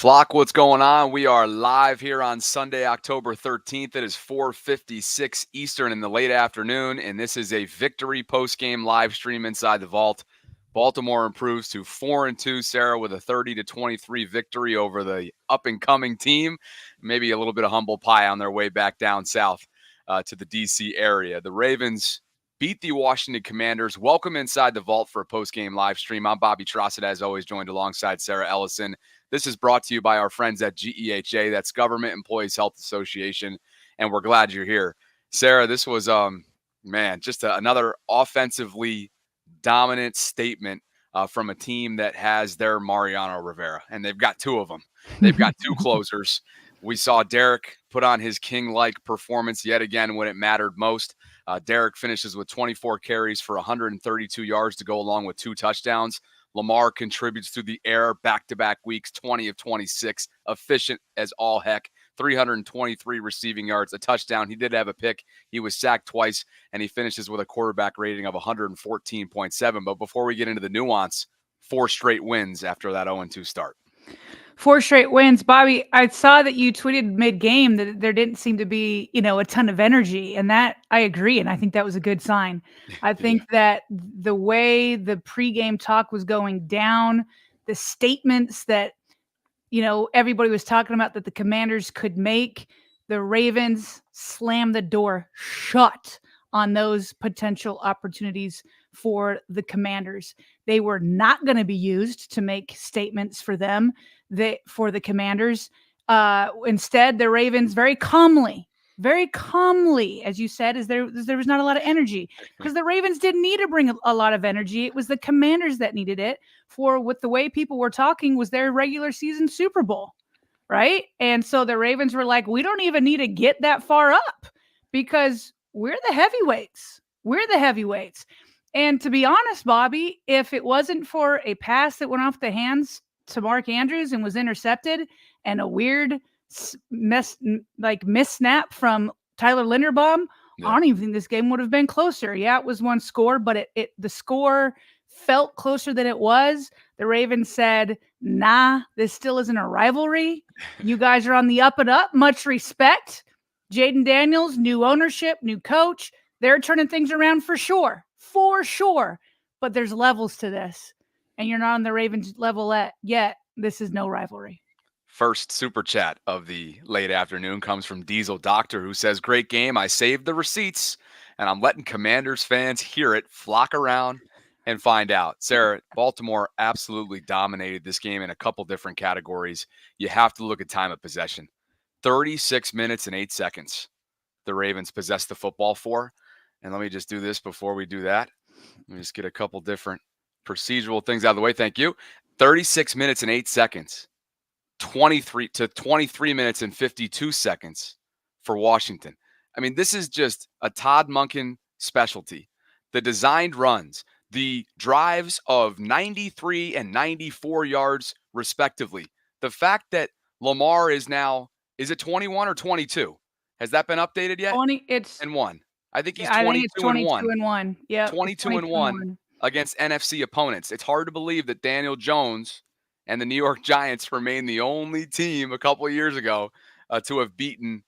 Flock, what's going on? We are live here on Sunday, October 13th. It is 4:56 Eastern in the late afternoon, and this is a victory post-game live stream inside the vault. Baltimore improves to 4-2, Sarah, with a 30-23 victory over the up-and-coming team. Maybe a little bit of humble pie on their way back down south to the D.C. area. The Ravens beat the Washington Commanders. Welcome inside the vault for a post-game live stream. I'm Bobby Trossett, as always, joined alongside Sarah Ellison. This is brought to you by our friends at GEHA. That's Government Employees Health Association, and we're glad you're here. Sarah, this was, just another offensively dominant statement from a team that has their Mariano Rivera, and they've got two of them. They've got two closers. We saw Derek put on his king-like performance yet again when it mattered most. Derek finishes with 24 carries for 132 yards to go along with 2 touchdowns. Lamar contributes through the air back-to-back weeks, 20 of 26, efficient as all heck, 323 receiving yards, a touchdown. He did have a pick. He was sacked twice, and he finishes with a quarterback rating of 114.7. But before we get into the nuance, 4 straight wins after that 0-2 start. 4 straight wins. Bobby, I saw that you tweeted mid-game that there didn't seem to be, a ton of energy, and that I agree, and I think that was a good sign. I think that the way the pregame talk was going down, the statements that, everybody was talking about that the Commanders could make, the Ravens slammed the door shut on those potential opportunities for the Commanders. They were not going to be used to make statements for them. For the Commanders. Instead, the Ravens very calmly, as you said, there was not a lot of energy because the Ravens didn't need to bring a lot of energy. It was the Commanders that needed it with the way people were talking was their regular season Super Bowl, right? And so the Ravens were like, we don't even need to get that far up because we're the heavyweights. And to be honest, Bobby, if it wasn't for a pass that went off the hands to Mark Andrews and was intercepted and a weird miss-snap from Tyler Linderbaum, I don't even think this game would have been closer. Yeah, it was one score, but the score felt closer than it was. The Ravens said, nah, this still isn't a rivalry. You guys are on the up and up. Much respect. Jaden Daniels, new ownership, new coach. They're turning things around for sure. But there's levels to this. And you're not on the Ravens level yet, this is no rivalry. First super chat of the late afternoon comes from Diesel Doctor, who says, great game. I saved the receipts, and I'm letting Commanders fans hear it, flock around, and find out. Sarah, Baltimore absolutely dominated this game in a couple different categories. You have to look at time of possession. 36 minutes and 8 seconds the Ravens possessed the football for. And let me just do this before we do that. Let me just get a couple different procedural things out of the way. Thank you. 36 minutes and 8 seconds, 23 minutes and 52 seconds for Washington. I mean, this is just a Todd Monken specialty. The designed runs, the drives of 93 and 94 yards respectively. The fact that Lamar is it 21 or 22? Has that been updated yet? 20. It's and 1. I think he's 22 and 1. Yeah, 22 and 1 against NFC opponents. It's hard to believe that Daniel Jones and the New York Giants remain the only team a couple of years ago to have beaten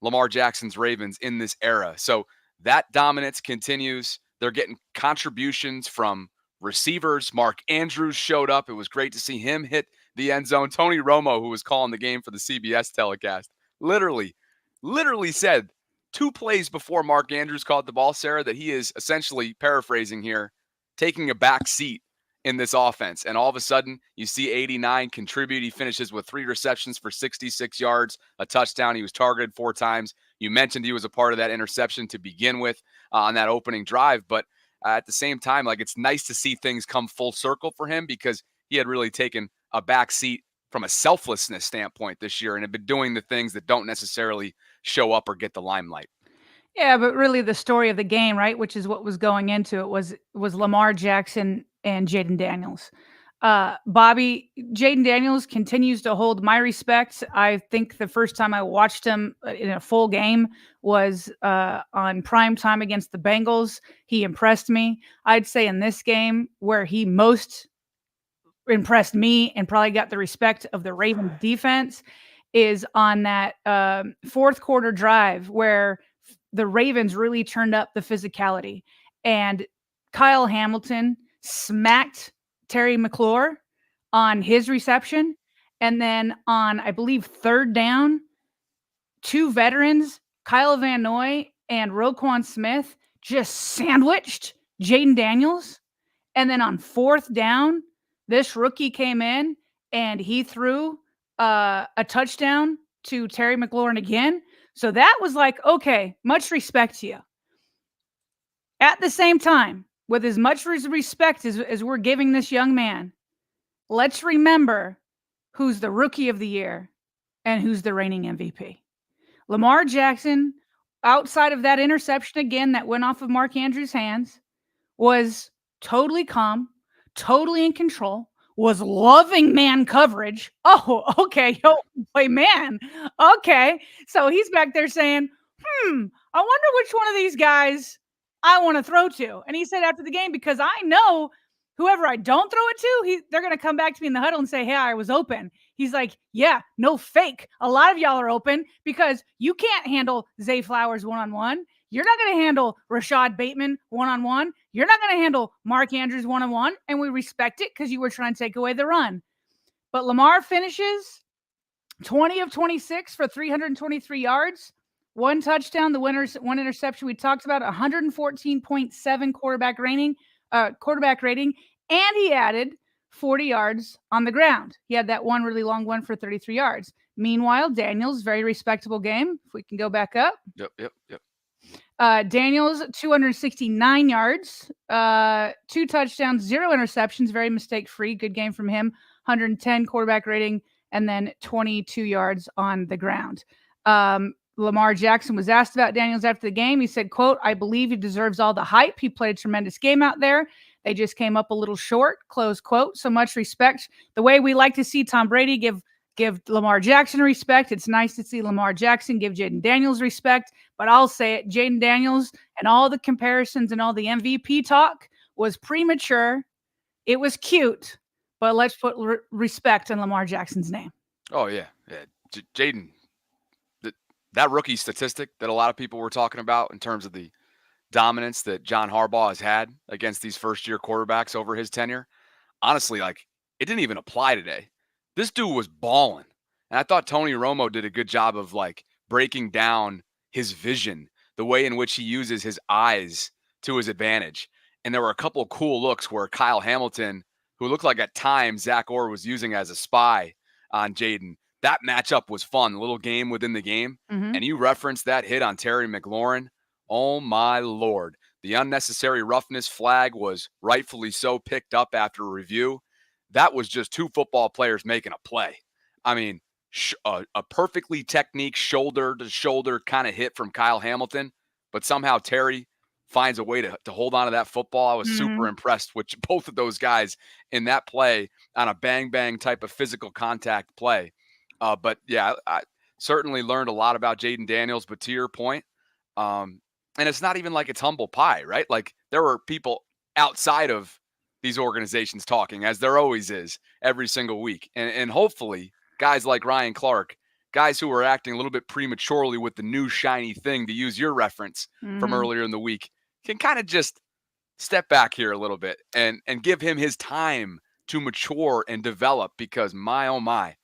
Lamar Jackson's Ravens in this era. So that dominance continues. They're getting contributions from receivers. Mark Andrews showed up. It was great to see him hit the end zone. Tony Romo, who was calling the game for the CBS telecast, literally said 2 plays before Mark Andrews caught the ball, Sarah, that he is essentially, paraphrasing here, taking a back seat in this offense. And all of a sudden, you see 89 contribute. He finishes with 3 receptions for 66 yards, a touchdown. He was targeted 4 times. You mentioned he was a part of that interception to begin with on that opening drive. But at the same time, it's nice to see things come full circle for him because he had really taken a back seat from a selflessness standpoint this year and have been doing the things that don't necessarily show up or get the limelight. Yeah, but really the story of the game, right, which is what was going into it, was Lamar Jackson and Jaden Daniels. Bobby, Jaden Daniels continues to hold my respect. I think the first time I watched him in a full game was on prime time against the Bengals. He impressed me. I'd say in this game where he most impressed me and probably got the respect of the Ravens defense is on that fourth quarter drive where the Ravens really turned up the physicality, and Kyle Hamilton smacked Terry McLaurin on his reception. And then on, I believe, third down, two veterans, Kyle Van Noy and Roquan Smith, just sandwiched Jaden Daniels. And then on fourth down, this rookie came in and he threw a touchdown to Terry McLaurin again. So that was like, okay, much respect to you. At the same time, with as much respect as we're giving this young man, let's remember who's the rookie of the year and who's the reigning MVP. Lamar Jackson, outside of that interception again that went off of Mark Andrews' hands, was totally calm, totally in control, was loving man coverage. Oh, okay. Yo, play man. Okay. So he's back there saying, I wonder which one of these guys I want to throw to. And he said after the game, because I know whoever I don't throw it to, they're going to come back to me in the huddle and say, hey, I was open. He's like, yeah, no fake. A lot of y'all are open because you can't handle Zay Flowers one-on-one. You're not going to handle Rashad Bateman one-on-one. You're not going to handle Mark Andrews one-on-one. And we respect it because you were trying to take away the run. But Lamar finishes 20 of 26 for 323 yards, one touchdown, one interception. We talked about 114.7 quarterback rating, and he added 40 yards on the ground. He had that one really long one for 33 yards. Meanwhile, Daniels, very respectable game. If we can go back up. Yep. Daniels, 269 yards, 2 touchdowns, 0 interceptions, very mistake-free. Good game from him. 110 quarterback rating, and then 22 yards on the ground. Lamar Jackson was asked about Daniels after the game. He said, quote, I believe he deserves all the hype. He played a tremendous game out there. They just came up a little short, close quote. So much respect. The way we like to see Tom Brady give Lamar Jackson respect. It's nice to see Lamar Jackson give Jaden Daniels respect. But I'll say it, Jaden Daniels and all the comparisons and all the MVP talk was premature. It was cute, but let's put respect on Lamar Jackson's name. Oh, yeah. Jaden, that rookie statistic that a lot of people were talking about in terms of the dominance that John Harbaugh has had against these first-year quarterbacks over his tenure, honestly, like, it didn't even apply today. This dude was balling. And I thought Tony Romo did a good job of, like, breaking down his vision, the way in which he uses his eyes to his advantage. And there were a couple of cool looks where Kyle Hamilton, who looked like at times Zach Orr was using as a spy on Jaden, that matchup was fun, a little game within the game. Mm-hmm. And you referenced that hit on Terry McLaurin. Oh, my Lord. The unnecessary roughness flag was rightfully so picked up after a review. That was just two football players making a play. I mean, a perfectly technique shoulder-to-shoulder kind of hit from Kyle Hamilton, but somehow Terry finds a way to hold on to that football. I was super impressed with both of those guys in that play on a bang-bang type of physical contact play. But, yeah, I certainly learned a lot about Jaden Daniels, but to your point, and it's not even like it's humble pie, right? Like, there were people outside of these organizations talking, as there always is, every single week. And hopefully guys like Ryan Clark, guys who are acting a little bit prematurely with the new shiny thing, to use your reference from earlier in the week, can kind of just step back here a little bit and give him his time to mature and develop, because my, oh my,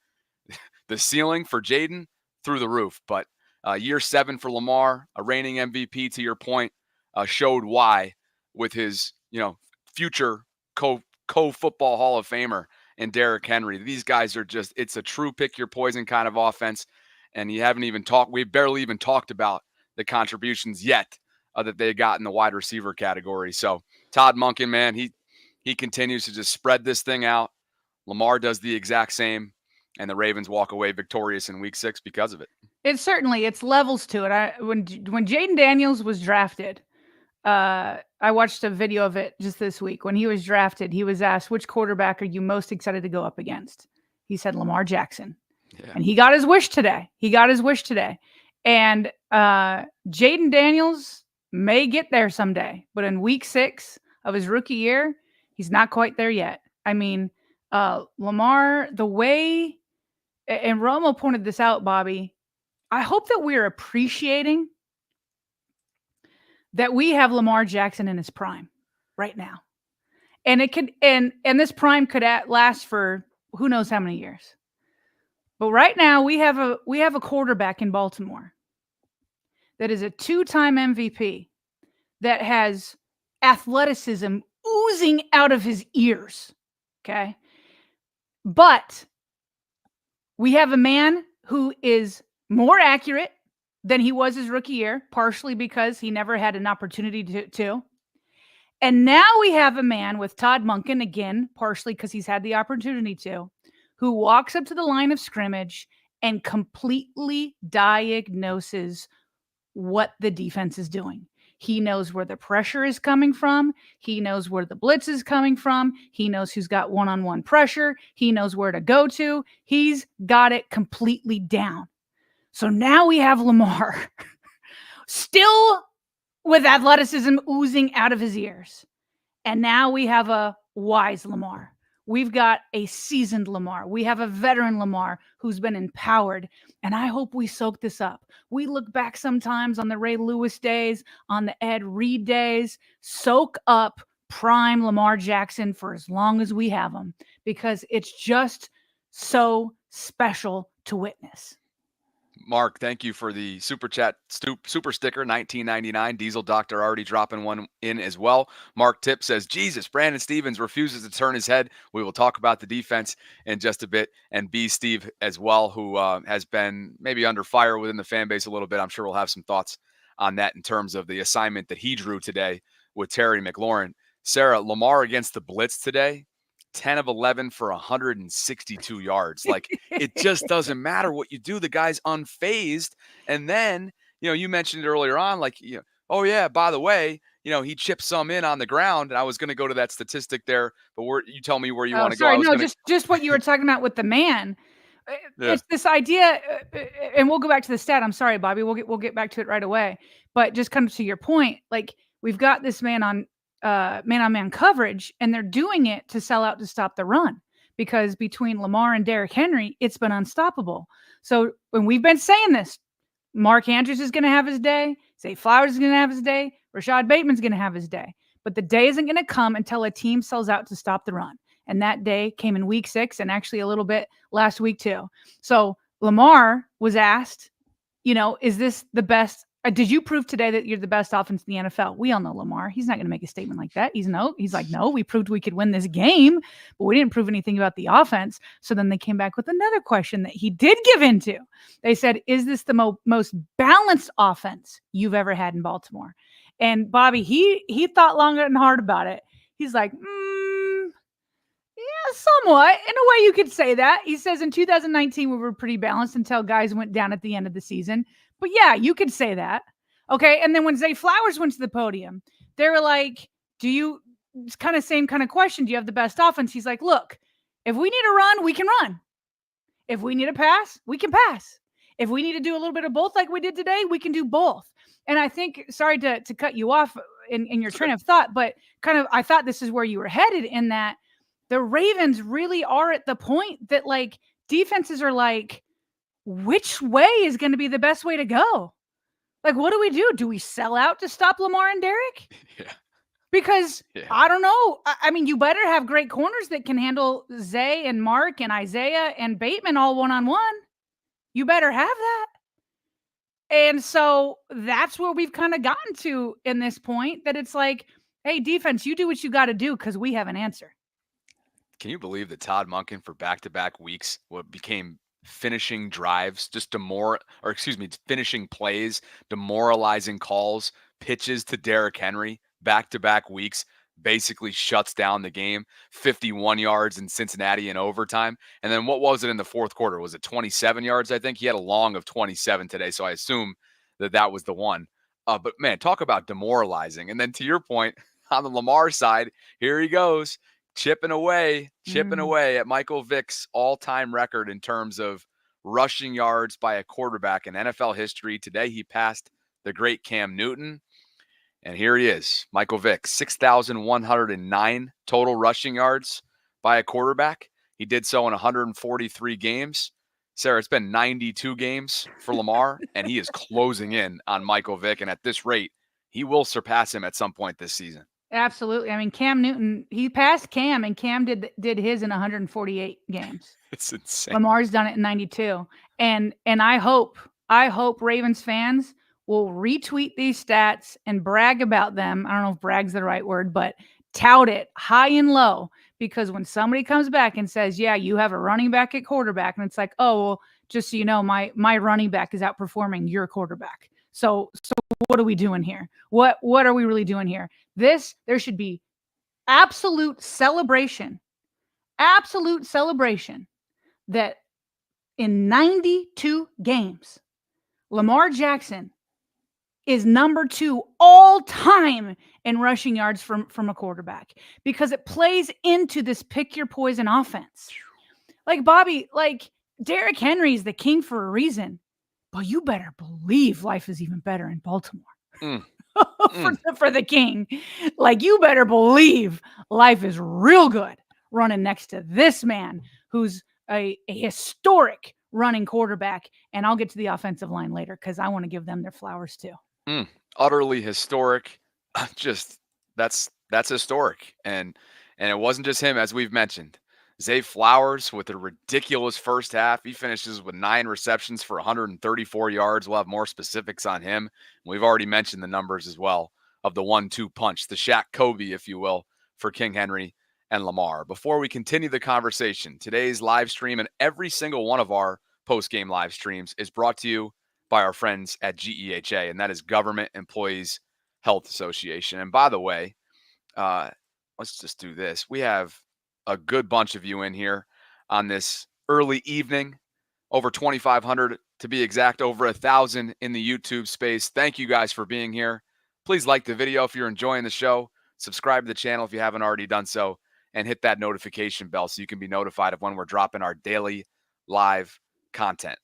the ceiling for Jaden through the roof. But year 7 for Lamar, a reigning MVP, to your point, showed why with his, future co-football Hall of Famer and Derrick Henry. These guys are just, it's a true pick your poison kind of offense. And we've barely even talked about the contributions yet that they got in the wide receiver category. So Todd Monken, man, he continues to just spread this thing out. Lamar does the exact same, and the Ravens walk away victorious in week 6 because of it. It's levels to it. When Jaden Daniels was drafted, I watched a video of it just this week. When he was drafted, he was asked, which quarterback are you most excited to go up against? He said Lamar Jackson. Yeah. And he got his wish today. And Jaden Daniels may get there someday, but in week 6 of his rookie year, he's not quite there yet. I mean, Lamar, the way, and Romo pointed this out, Bobby, I hope that we're appreciating that we have Lamar Jackson in his prime right now. And it could, and this prime could last for who knows how many years. But right now we have a quarterback in Baltimore that is a 2-time MVP that has athleticism oozing out of his ears. Okay. But we have a man who is more accurate than he was his rookie year, partially because he never had an opportunity to. And now we have a man with Todd Monken, again, partially because he's had the opportunity to, who walks up to the line of scrimmage and completely diagnoses what the defense is doing. He knows where the pressure is coming from. He knows where the blitz is coming from. He knows who's got one-on-one pressure. He knows where to go to. He's got it completely down. So now we have Lamar still with athleticism oozing out of his ears. And now we have a wise Lamar. We've got a seasoned Lamar. We have a veteran Lamar who's been empowered. And I hope we soak this up. We look back sometimes on the Ray Lewis days, on the Ed Reed days, soak up prime Lamar Jackson for as long as we have him, because it's just so special to witness. Mark, thank you for the super chat, super sticker, $19.99. Diesel Doctor already dropping one in as well. Mark Tip says, Jesus, Brandon Stevens refuses to turn his head. We will talk about the defense in just a bit. And B. Steve as well, who has been maybe under fire within the fan base a little bit. I'm sure we'll have some thoughts on that in terms of the assignment that he drew today with Terry McLaurin. Sarah, Lamar against the blitz today, 10 of 11 for 162 yards. Like, it just doesn't matter what you do. The guy's unfazed. And then, you mentioned it earlier on, like, oh yeah, by the way, he chipped some in on the ground. And I was going to go to that statistic there, but you tell me where you want to go. No, just what you were talking about with the man. Yeah. It's this idea, and we'll go back to the stat. I'm sorry, Bobby. We'll get back to it right away. But just come to your point, like, we've got this man on man-on-man coverage, and they're doing it to sell out to stop the run, because between Lamar and Derrick Henry, it's been unstoppable. So when we've been saying this, Mark Andrews is going to have his day, Zay Flowers is going to have his day, Rashad Bateman's going to have his day. But the day isn't going to come until a team sells out to stop the run. And that day came in week 6 and actually a little bit last week too. So Lamar was asked, is this the best? Did you prove today that you're the best offense in the NFL? We all know Lamar. He's not going to make a statement like that. He's like, no, we proved we could win this game, but we didn't prove anything about the offense. So then they came back with another question that he did give into. They said, is this the most balanced offense you've ever had in Baltimore? And Bobby, he thought long and hard about it. He's like, yeah, somewhat. In a way, you could say that. He says in 2019, we were pretty balanced until guys went down at the end of the season. But yeah, you could say that. Okay. And then when Zay Flowers went to the podium, they were like, it's kind of same kind of question. Do you have the best offense? He's like, look, if we need to run, we can run. If we need a pass, we can pass. If we need to do a little bit of both like we did today, we can do both. And I think, sorry to cut you off in your train of thought, but kind of, I thought this is where you were headed, in that the Ravens really are at the point that, like, defenses are like, which way is going to be the best way to go? Like, what do we do? Do we sell out to stop Lamar and Derrick? Yeah. Because I don't know. I mean, you better have great corners that can handle Zay and Mark and Isaiah and Bateman all one-on-one. You better have that. And so that's where we've kind of gotten to in this point, that it's like, hey, defense, you do what you got to do, because we have an answer. Can you believe that Todd Monken for back-to-back weeks, what became finishing drives, finishing plays, demoralizing calls, pitches to Derrick Henry, back-to-back weeks, basically shuts down the game, 51 yards in Cincinnati in overtime. And then what was it in the fourth quarter? Was it 27 yards? I think he had a long of 27 today, so I assume that was the one. But man, talk about demoralizing. And then to your point, on the Lamar side, here he goes, chipping away at Michael Vick's all-time record in terms of rushing yards by a quarterback in NFL history. Today, he passed the great Cam Newton. And here he is, Michael Vick, 6,109 total rushing yards by a quarterback. He did so in 143 games. Sarah, it's been 92 games for Lamar, and he is closing in on Michael Vick. And at this rate, he will surpass him at some point this season. Absolutely. I mean, Cam Newton, he passed Cam, and Cam did his in 148 games. It's insane. Lamar's done it in 92. And I hope Ravens fans will retweet these stats and brag about them. I don't know if brag's the right word, but tout it high and low, because when somebody comes back and says, yeah, you have a running back at quarterback, and it's like, oh, well, just so you know, my running back is outperforming your quarterback. So what are we doing here? What are we really doing here? There should be absolute celebration that in 92 games, Lamar Jackson is number 2 all time in rushing yards from a quarterback, because it plays into this pick your poison offense. Like, Bobby, like, Derrick Henry is the king for a reason, but you better believe life is even better in Baltimore. For the king. Like, you better believe life is real good running next to this man who's a historic running quarterback. And I'll get to the offensive line later, because I want to give them their flowers too. Utterly historic. Just that's historic. And it wasn't just him, as we've mentioned. Zay Flowers with a ridiculous first half. He finishes with 9 receptions for 134 yards. We'll have more specifics on him. We've already mentioned the numbers as well of the 1-2 punch, the Shaq Kobe, if you will, for King Henry and Lamar. Before we continue the conversation, today's live stream and every single one of our post-game live streams is brought to you by our friends at GEHA, and that is Government Employees Health Association. And by the way, let's just do this. We have a good bunch of you in here on this early evening, over 2,500 to be exact, over 1,000 in the YouTube space. Thank you guys for being here. Please like the video if you're enjoying the show. Subscribe to the channel if you haven't already done so, and hit that notification bell so you can be notified of when we're dropping our daily live content.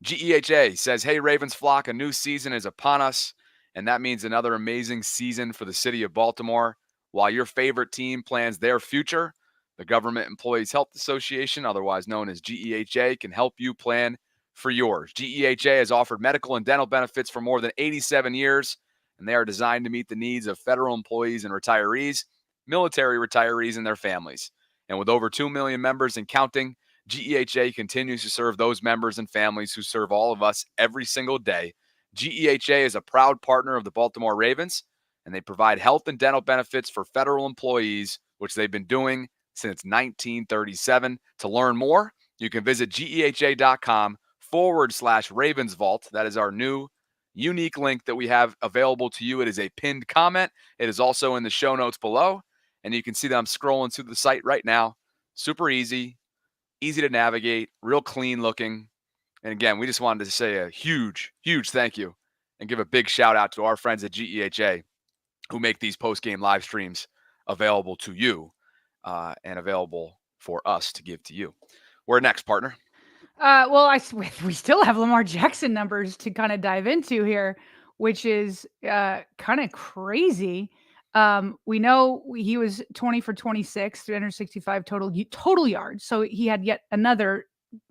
GEHA says, hey, Ravens flock, a new season is upon us, and that means another amazing season for the city of Baltimore. While your favorite team plans their future, the Government Employees Health Association, otherwise known as GEHA, can help you plan for yours. GEHA has offered medical and dental benefits for more than 87 years, and they are designed to meet the needs of federal employees and retirees, military retirees, and their families. And with over 2 million members and counting, GEHA continues to serve those members and families who serve all of us every single day. GEHA is a proud partner of the Baltimore Ravens, and they provide health and dental benefits for federal employees, which they've been doing since 1937. To learn more, you can visit GEHA.com/RavensVault. That is our new unique link that we have available to you. It is a pinned comment. It is also in the show notes below, and you can see that I'm scrolling through the site right now. Super easy to navigate, real clean looking. And again, we just wanted to say a huge thank you and give a big shout out to our friends at GEHA who make these post-game live streams available to you and available for us to give to you. Where next, partner? Well, we still have Lamar Jackson numbers to kind of dive into here, which is kind of crazy. We know he was 20 for 26, 365 total yards. So he had yet another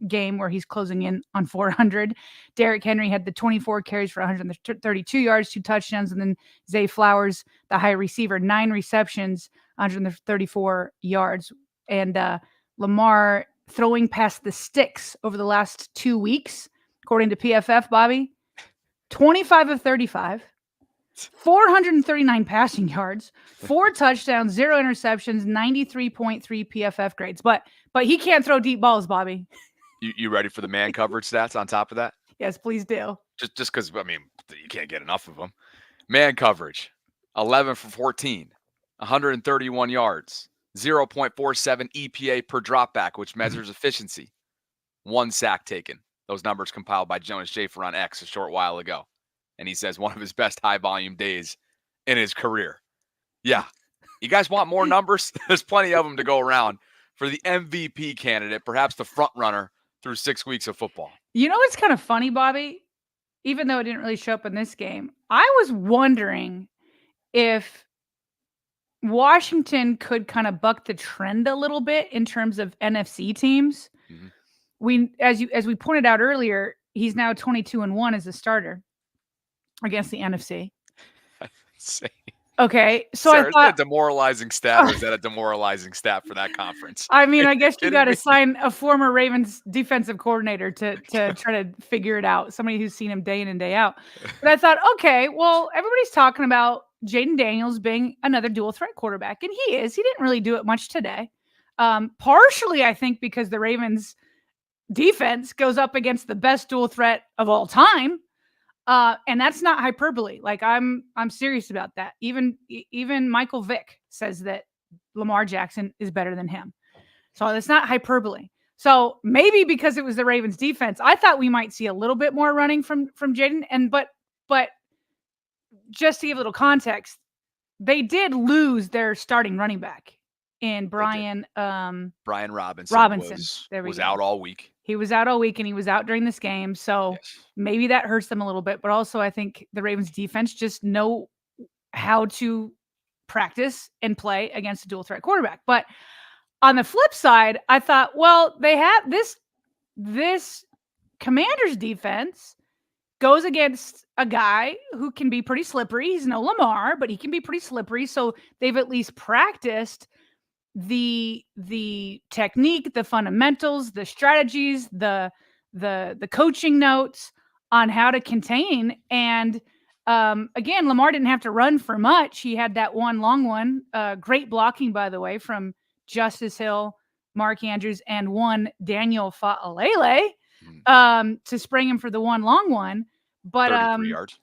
game where he's closing in on 400. Derrick Henry had the 24 carries for 132 yards, 2 touchdowns, and then Zay Flowers, the high receiver, 9 receptions, 134 yards. And Lamar throwing past the sticks over the last 2 weeks, according to PFF, Bobby, 25 of 35. 439 passing yards, 4 touchdowns, 0 interceptions, 93.3 PFF grades. But he can't throw deep balls, Bobby. You ready for the man coverage stats on top of that? Yes, please do. Just because, I mean, you can't get enough of them. Man coverage, 11 for 14, 131 yards, 0.47 EPA per dropback, which measures efficiency. 1 sack taken. Those numbers compiled by Jonas Schaefer on X a short while ago. And he says one of his best high-volume days in his career. Yeah. You guys want more numbers? There's plenty of them to go around for the MVP candidate, perhaps the front runner through 6 weeks of football. You know what's kind of funny, Bobby? Even though it didn't really show up in this game, I was wondering if Washington could kind of buck the trend a little bit in terms of NFC teams. As we pointed out earlier, he's now 22-1 as a starter against the NFC. Okay, so Sarah, I is that a thought, demoralizing stat, or is that a demoralizing stat for that conference? I mean, Are I you guess you kidding got to me? sign a former Ravens defensive coordinator to try to figure it out. Somebody who's seen him day in and day out. But I thought, okay, well, everybody's talking about Jaden Daniels being another dual threat quarterback, and he is. He didn't really do it much today. Partially, I think, because the Ravens defense goes up against the best dual threat of all time. And that's not hyperbole. Like I'm serious about that. Even Michael Vick says that Lamar Jackson is better than him. So that's not hyperbole. So maybe because it was the Ravens defense, I thought we might see a little bit more running from Jaden. But just to give a little context, they did lose their starting running back in Brian Robinson. There we was go. out all week. He was out all week, and he was out during this game. So maybe that hurts them a little bit. But also, I think the Ravens defense just know how to practice and play against a dual threat quarterback. But on the flip side, I thought, well, they have this Commanders defense goes against a guy who can be pretty slippery. He's no Lamar, but he can be pretty slippery. So they've at least practiced the technique, the fundamentals, the strategies, the coaching notes on how to contain. And again, Lamar didn't have to run for much. He had that one long one. Great blocking, by the way, from Justice Hill, Mark Andrews, and one Daniel Fa'alele to spring him for the one long one. But 33 yards.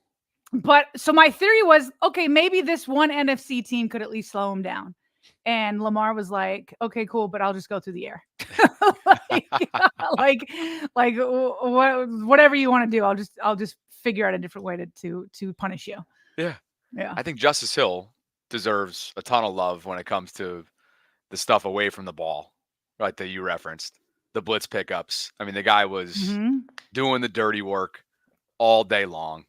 But so my theory was, okay, maybe this one NFC team could at least slow him down. And Lamar was like, okay, cool, but I'll just go through the air. like whatever you want to do, I'll just figure out a different way to punish you. Yeah. Yeah. I think Justice Hill deserves a ton of love when it comes to the stuff away from the ball, right, that you referenced. The blitz pickups. I mean, the guy was doing the dirty work all day long.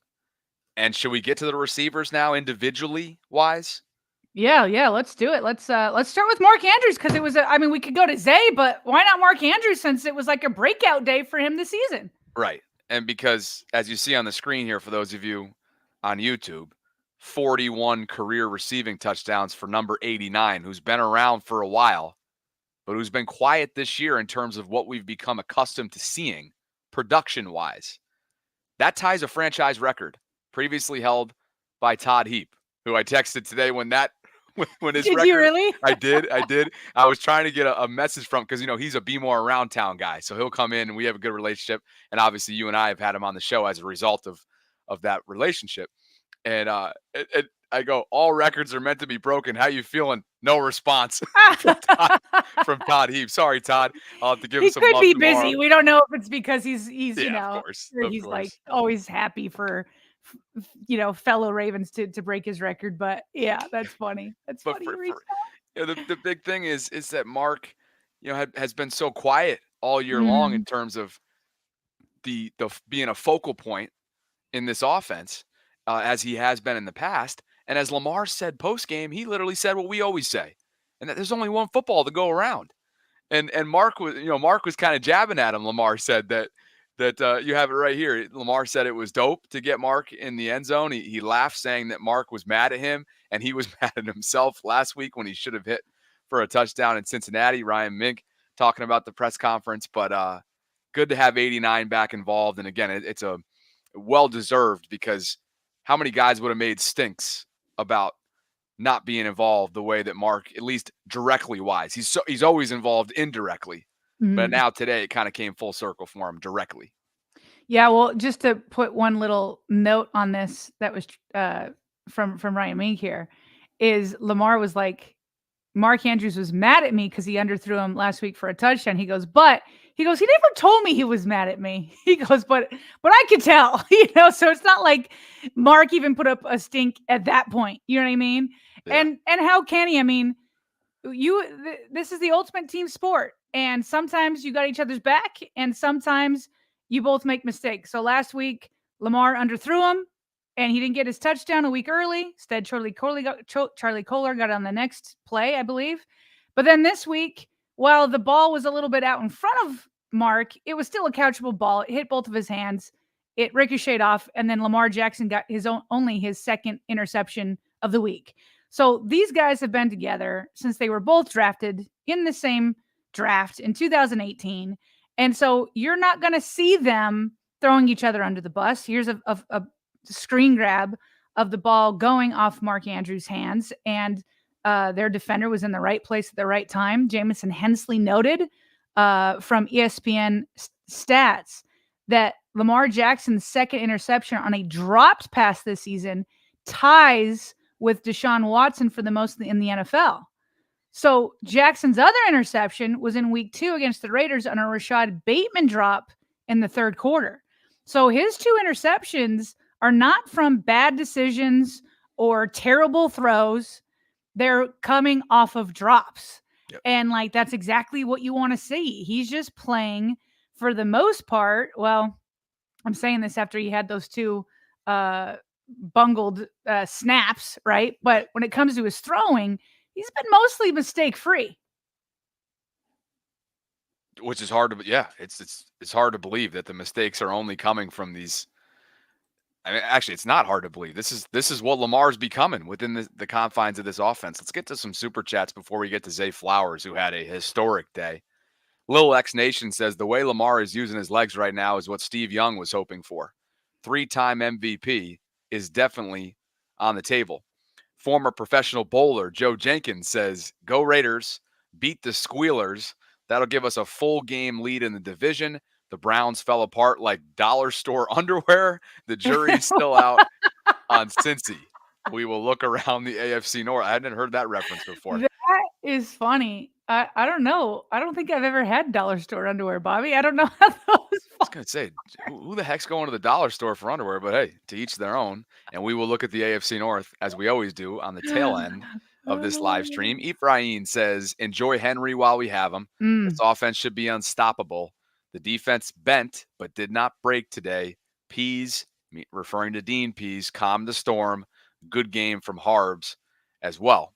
And should we get to the receivers now individually wise? Yeah, let's do it. Let's start with Mark Andrews, because it was we could go to Zay, but why not Mark Andrews, since it was like a breakout day for him this season? Right. And because, as you see on the screen here, for those of you on YouTube, 41 career receiving touchdowns for number 89, who's been around for a while, but who's been quiet this year in terms of what we've become accustomed to seeing production-wise. That ties a franchise record previously held by Todd Heap, who I texted today when his Did record. you really? I did. I was trying to get a message from, because he's a Be More Around Town guy, so he'll come in and we have a good relationship. And obviously, you and I have had him on the show as a result of that relationship. And I go, all records are meant to be broken. How you feeling? No response from Todd Heap. Sorry, Todd. I'll have to give him some love. He could be tomorrow. busy. We don't know if it's because he's of course. like always happy for fellow Ravens to break his record. But yeah, that's funny. That's funny. The big thing is that Mark, has been so quiet all year long in terms of the being a focal point in this offense, as he has been in the past. And as Lamar said post-game, he literally said what we always say, and that there's only one football to go around. And Mark was kind of jabbing at him. Lamar said that you have it right here. Lamar said it was dope to get Mark in the end zone. He laughed, saying that Mark was mad at him, and he was mad at himself last week when he should have hit for a touchdown in Cincinnati. Ryan Mink talking about the press conference, but good to have 89 back involved. And again, it's a well-deserved, because how many guys would have made stinks about not being involved the way that Mark, at least directly wise. He's always involved indirectly, but now today it kind of came full circle for him directly. Yeah, well, just to put one little note on this that was from Ryan Mink here, is Lamar was like, Mark Andrews was mad at me because he underthrew him last week for a touchdown. He goes, he never told me he was mad at me. He goes, but I could tell, so it's not like Mark even put up a stink at that point. You know what I mean? Yeah. And how can he? I mean, this is the ultimate team sport. And sometimes you got each other's back, and sometimes you both make mistakes. So last week, Lamar underthrew him. and he didn't get his touchdown a week early. Instead, Charlie Kohler got on the next play, I believe. But then this week, while the ball was a little bit out in front of Mark, it was still a catchable ball. It hit both of his hands. It ricocheted off, and then Lamar Jackson got only his second interception of the week. So these guys have been together since they were both drafted in the same draft in 2018. And so you're not going to see them throwing each other under the bus. Here's a screen grab of the ball going off Mark Andrews' hands, and their defender was in the right place at the right time. Jamison Hensley noted from ESPN stats that Lamar Jackson's second interception on a dropped pass this season ties with Deshaun Watson for the most in the NFL. So Jackson's other interception was in week 2 against the Raiders on a Rashad Bateman drop in the third quarter. So his 2 interceptions are not from bad decisions or terrible throws. They're coming off of drops. Yep. And like, that's exactly what you want to see. He's just playing for the most part. Well, I'm saying this after he had those 2 bungled snaps, right? But when it comes to his throwing, he's been mostly mistake-free. Which is hard to, yeah, it's hard to believe that the mistakes are only coming from these. I mean, actually, it's not hard to believe. This is what Lamar's becoming within the confines of this offense. Let's get to some super chats before we get to Zay Flowers, who had a historic day. Lil X Nation says the way Lamar is using his legs right now is what Steve Young was hoping for. 3-time MVP is definitely on the table. Former professional bowler Joe Jenkins says, go Raiders, beat the Squealers. That'll give us a full game lead in the division. The Browns fell apart like dollar store underwear. The jury's still out on Cincy. We will look around the AFC North. I hadn't heard that reference before. That is funny. I don't know. I don't think I've ever had dollar store underwear, Bobby. I don't know how those. I was going to say, who the heck's going to the dollar store for underwear? But hey, to each their own. And we will look at the AFC North, as we always do, on the tail end of this live stream. Ephraim says, enjoy Henry while we have him. This offense should be unstoppable. The defense bent, but did not break today. Pease, referring to Dean Pease, calmed the storm. Good game from Harbs as well.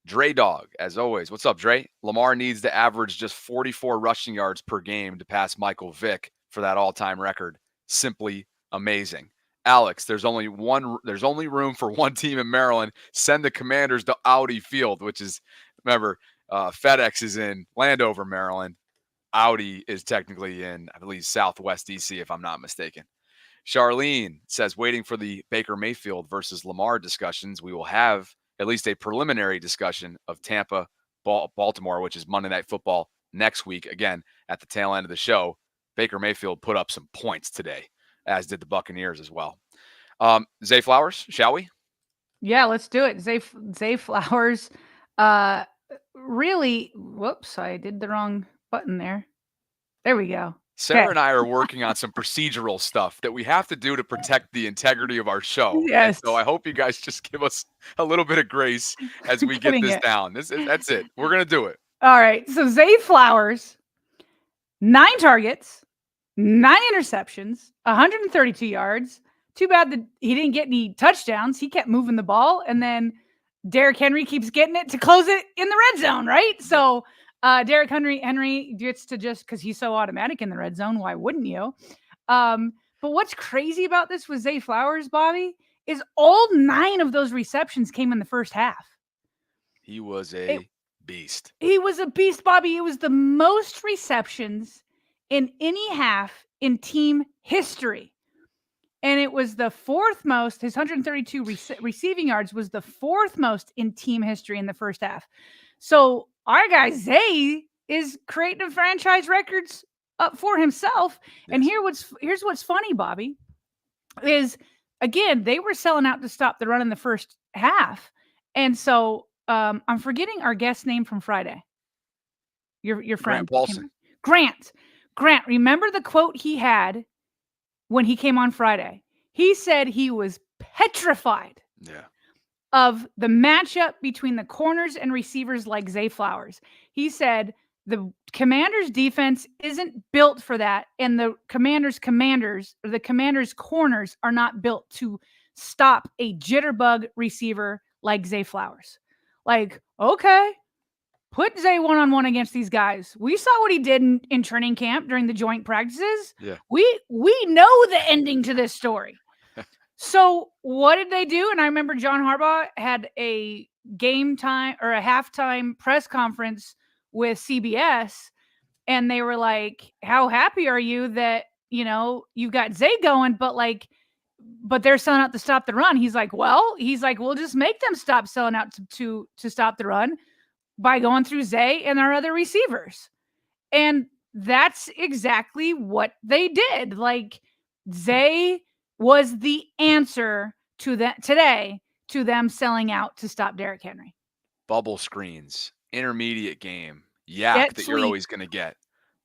Dre Dog, as always. What's up, Dre? Lamar needs to average just 44 rushing yards per game to pass Michael Vick for that all-time record. Simply amazing. Alex, there's only room for one team in Maryland. Send the Commanders to Audi Field, which is, remember, FedEx is in Landover, Maryland. Audi is technically in, I believe, Southwest DC, if I'm not mistaken. Charlene says, waiting for the Baker Mayfield versus Lamar discussions. We will have at least a preliminary discussion of Tampa, Baltimore, which is Monday Night Football next week. Again, at the tail end of the show, Baker Mayfield put up some points today, as did the Buccaneers as well. Zay Flowers, shall we? Yeah, let's do it. Zay Flowers. Really, whoops, I did the wrong button there. There we go. Sarah and I are working on some procedural stuff that we have to do to protect the integrity of our show. Yes. And so I hope you guys just give us a little bit of grace as we get this down. That's it. We're going to do it. All right. So Zay Flowers, 9 targets, 9 interceptions, 132 yards. Too bad that he didn't get any touchdowns. He kept moving the ball. And then Derrick Henry keeps getting it to close it in the red zone, right? So Derrick Henry gets to, just because he's so automatic in the red zone, why wouldn't you? But what's crazy about this with Zay Flowers, Bobby, is all 9 of those receptions came in the first half. He was a beast. He was a beast, Bobby. It was the most receptions in any half in team history. And it was the 4th most. His 132 receiving yards was the 4th most in team history in the first half. So our guy Zay is creating franchise records up for himself. Yes. And here's what's funny, Bobby, is again, they were selling out to stop the run in the first half. And so I'm forgetting our guest name from Friday. Your friend. Grant Paulson. Grant, remember the quote he had when he came on Friday? He said he was petrified of the matchup between the corners and receivers like Zay Flowers. He said the Commanders defense isn't built for that, and the Commanders corners are not built to stop a jitterbug receiver like Zay Flowers. Like, okay, put Zay one-on-one against these guys. We saw what he did in training camp during the joint practices. Yeah. We know the ending to this story. So what did they do? And I remember John Harbaugh had a game time or a halftime press conference with CBS, and they were like, how happy are you that, you've got Zay going, but they're selling out to stop the run. He's like, we'll just make them stop selling out to stop the run by going through Zay and our other receivers. And that's exactly what they did. Like, Zay was the answer to that today to them selling out to stop Derrick Henry. Bubble screens, intermediate game, yak that you're always going to get.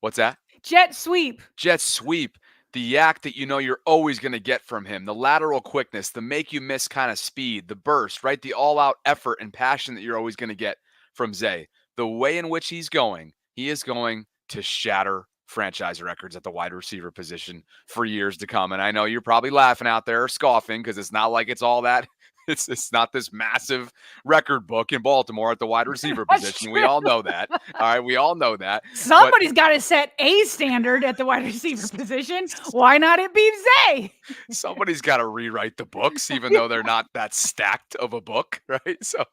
What's that? Jet sweep. Jet sweep. The yak that you're always going to get from him, the lateral quickness, the make you miss kind of speed, the burst, right? The all-out effort and passion that you're always going to get from Zay. The way in which he is going to shatter franchise records at the wide receiver position for years to come. And I know you're probably laughing out there, scoffing, because it's not like it's all that. It's not this massive record book in Baltimore at the wide receiver position. True. We all know that. All right, we all know that. Somebody's got to set a standard at the wide receiver position. Why not it be Zay? Somebody's got to rewrite the books, even though they're not that stacked of a book, right? So,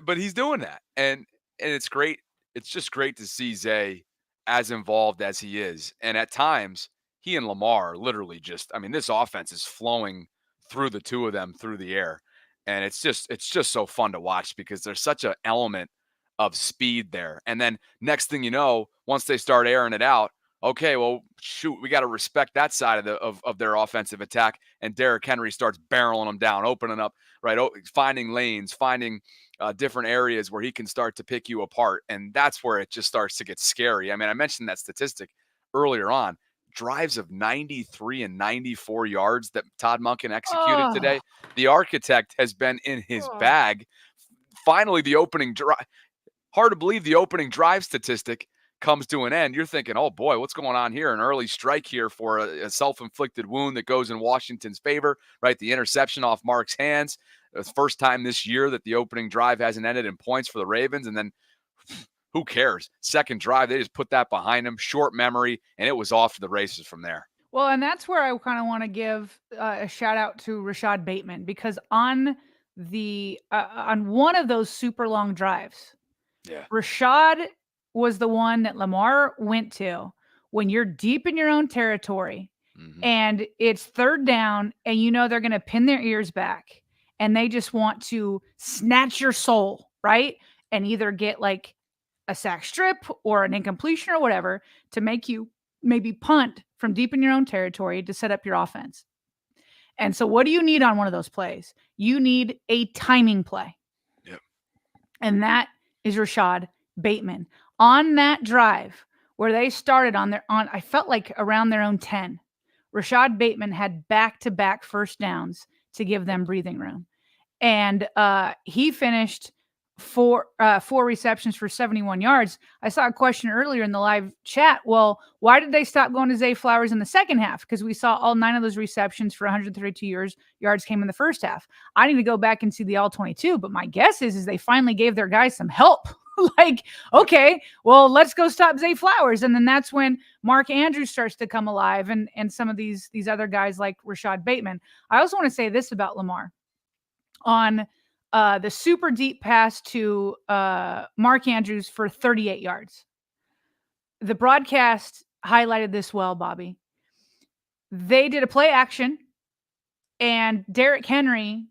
but he's doing that, and it's great. It's just great to see Zay as involved as he is, and at times he and Lamar literally this offense is flowing through the two of them through the air. And it's just so fun to watch because there's such an element of speed there. And then next thing you know, once they start airing it out, okay, well, shoot, we got to respect that side of their offensive attack. And Derrick Henry starts barreling them down, opening up, right, finding lanes, finding different areas where he can start to pick you apart. And that's where it just starts to get scary. I mean, I mentioned that statistic earlier on. Drives of 93 and 94 yards that Todd Monken executed today. The architect has been in his bag. Finally, the opening drive. Hard to believe the opening drive statistic comes to an end. You're thinking, oh boy, what's going on here? An early strike here for a self-inflicted wound that goes in Washington's favor, right? The interception off Mark's hands. It's the first time this year that the opening drive hasn't ended in points for the Ravens. And then who cares? Second drive, they just put that behind them, short memory, and it was off to the races from there. Well, and that's where I kind of want to give a shout out to Rashad Bateman, because on one of those super long drives, Rashad was the one that Lamar went to when you're deep in your own territory and it's third down and they're going to pin their ears back and they just want to snatch your soul, right? And either get like a sack strip or an incompletion or whatever to make you maybe punt from deep in your own territory to set up your offense. And so what do you need on one of those plays? You need a timing play. Yep. And that is Rashad Bateman. On that drive where they started I felt like around their own 10, Rashad Bateman had back-to-back first downs to give them breathing room. And he finished four receptions for 71 yards. I saw a question earlier in the live chat. Well, why did they stop going to Zay Flowers in the second half? Because we saw all 9 of those receptions for 132 yards came in the first half. I need to go back and see the all 22, but my guess is they finally gave their guys some help. Like, okay, well, let's go stop Zay Flowers. And then that's when Mark Andrews starts to come alive and some of these other guys like Rashad Bateman. I also want to say this about Lamar. On the super deep pass to Mark Andrews for 38 yards. The broadcast highlighted this well, Bobby. They did a play action, and Derrick Henry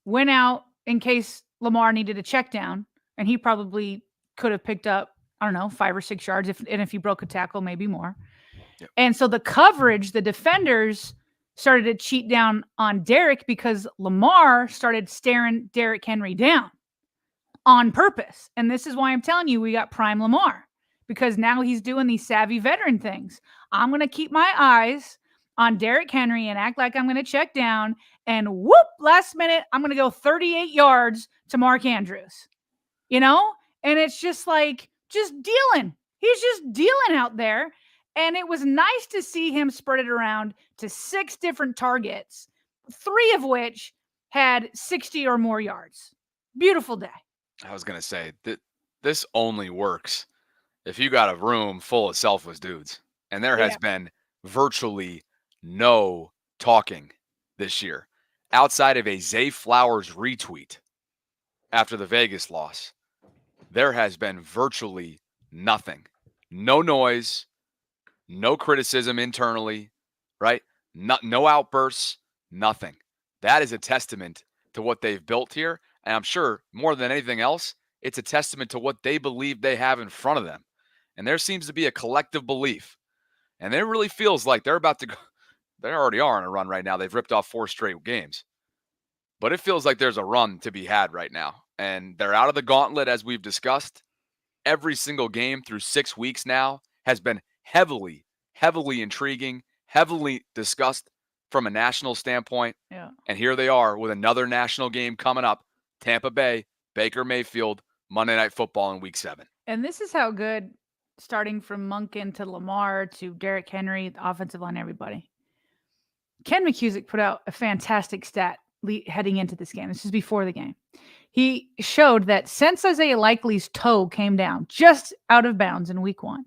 went out in case Lamar needed a check down, and he probably could have picked up, 5 or 6 yards, if he broke a tackle, maybe more. Yep. And so the coverage, the defenders started to cheat down on Derrick because Lamar started staring Derrick Henry down on purpose. And this is why I'm telling you we got prime Lamar, because now he's doing these savvy veteran things. I'm going to keep my eyes on Derrick Henry and act like I'm going to check down, and whoop, last minute, I'm going to go 38 yards to Mark Andrews, And it's just like, just dealing. He's just dealing out there. And it was nice to see him spread it around to 6 different targets 3 of which had 60 or more yards. Beautiful day. I was going to say that this only works if you got a room full of selfless dudes. And there has been virtually no talking this year outside of a Zay Flowers retweet after the Vegas loss. There has been virtually nothing. No noise, no criticism internally, right? No outbursts, nothing. That is a testament to what they've built here. And I'm sure more than anything else, it's a testament to what they believe they have in front of them. And there seems to be a collective belief. And it really feels like they're about to go. They already are on a run right now. They've ripped off 4 straight games. But it feels like there's a run to be had right now. And they're out of the gauntlet, as we've discussed. Every single game through 6 weeks now has been heavily intriguing, heavily discussed from a national standpoint. Yeah. And here they are with another national game coming up. Tampa Bay, Baker Mayfield, Monday Night Football in Week 7. And this is how good, starting from Monken to Lamar to Derrick Henry, the offensive line, everybody. Ken McCusick put out a fantastic stat heading into this game. This is before the game. He showed that since Isaiah Likely's toe came down just out of bounds in Week 1,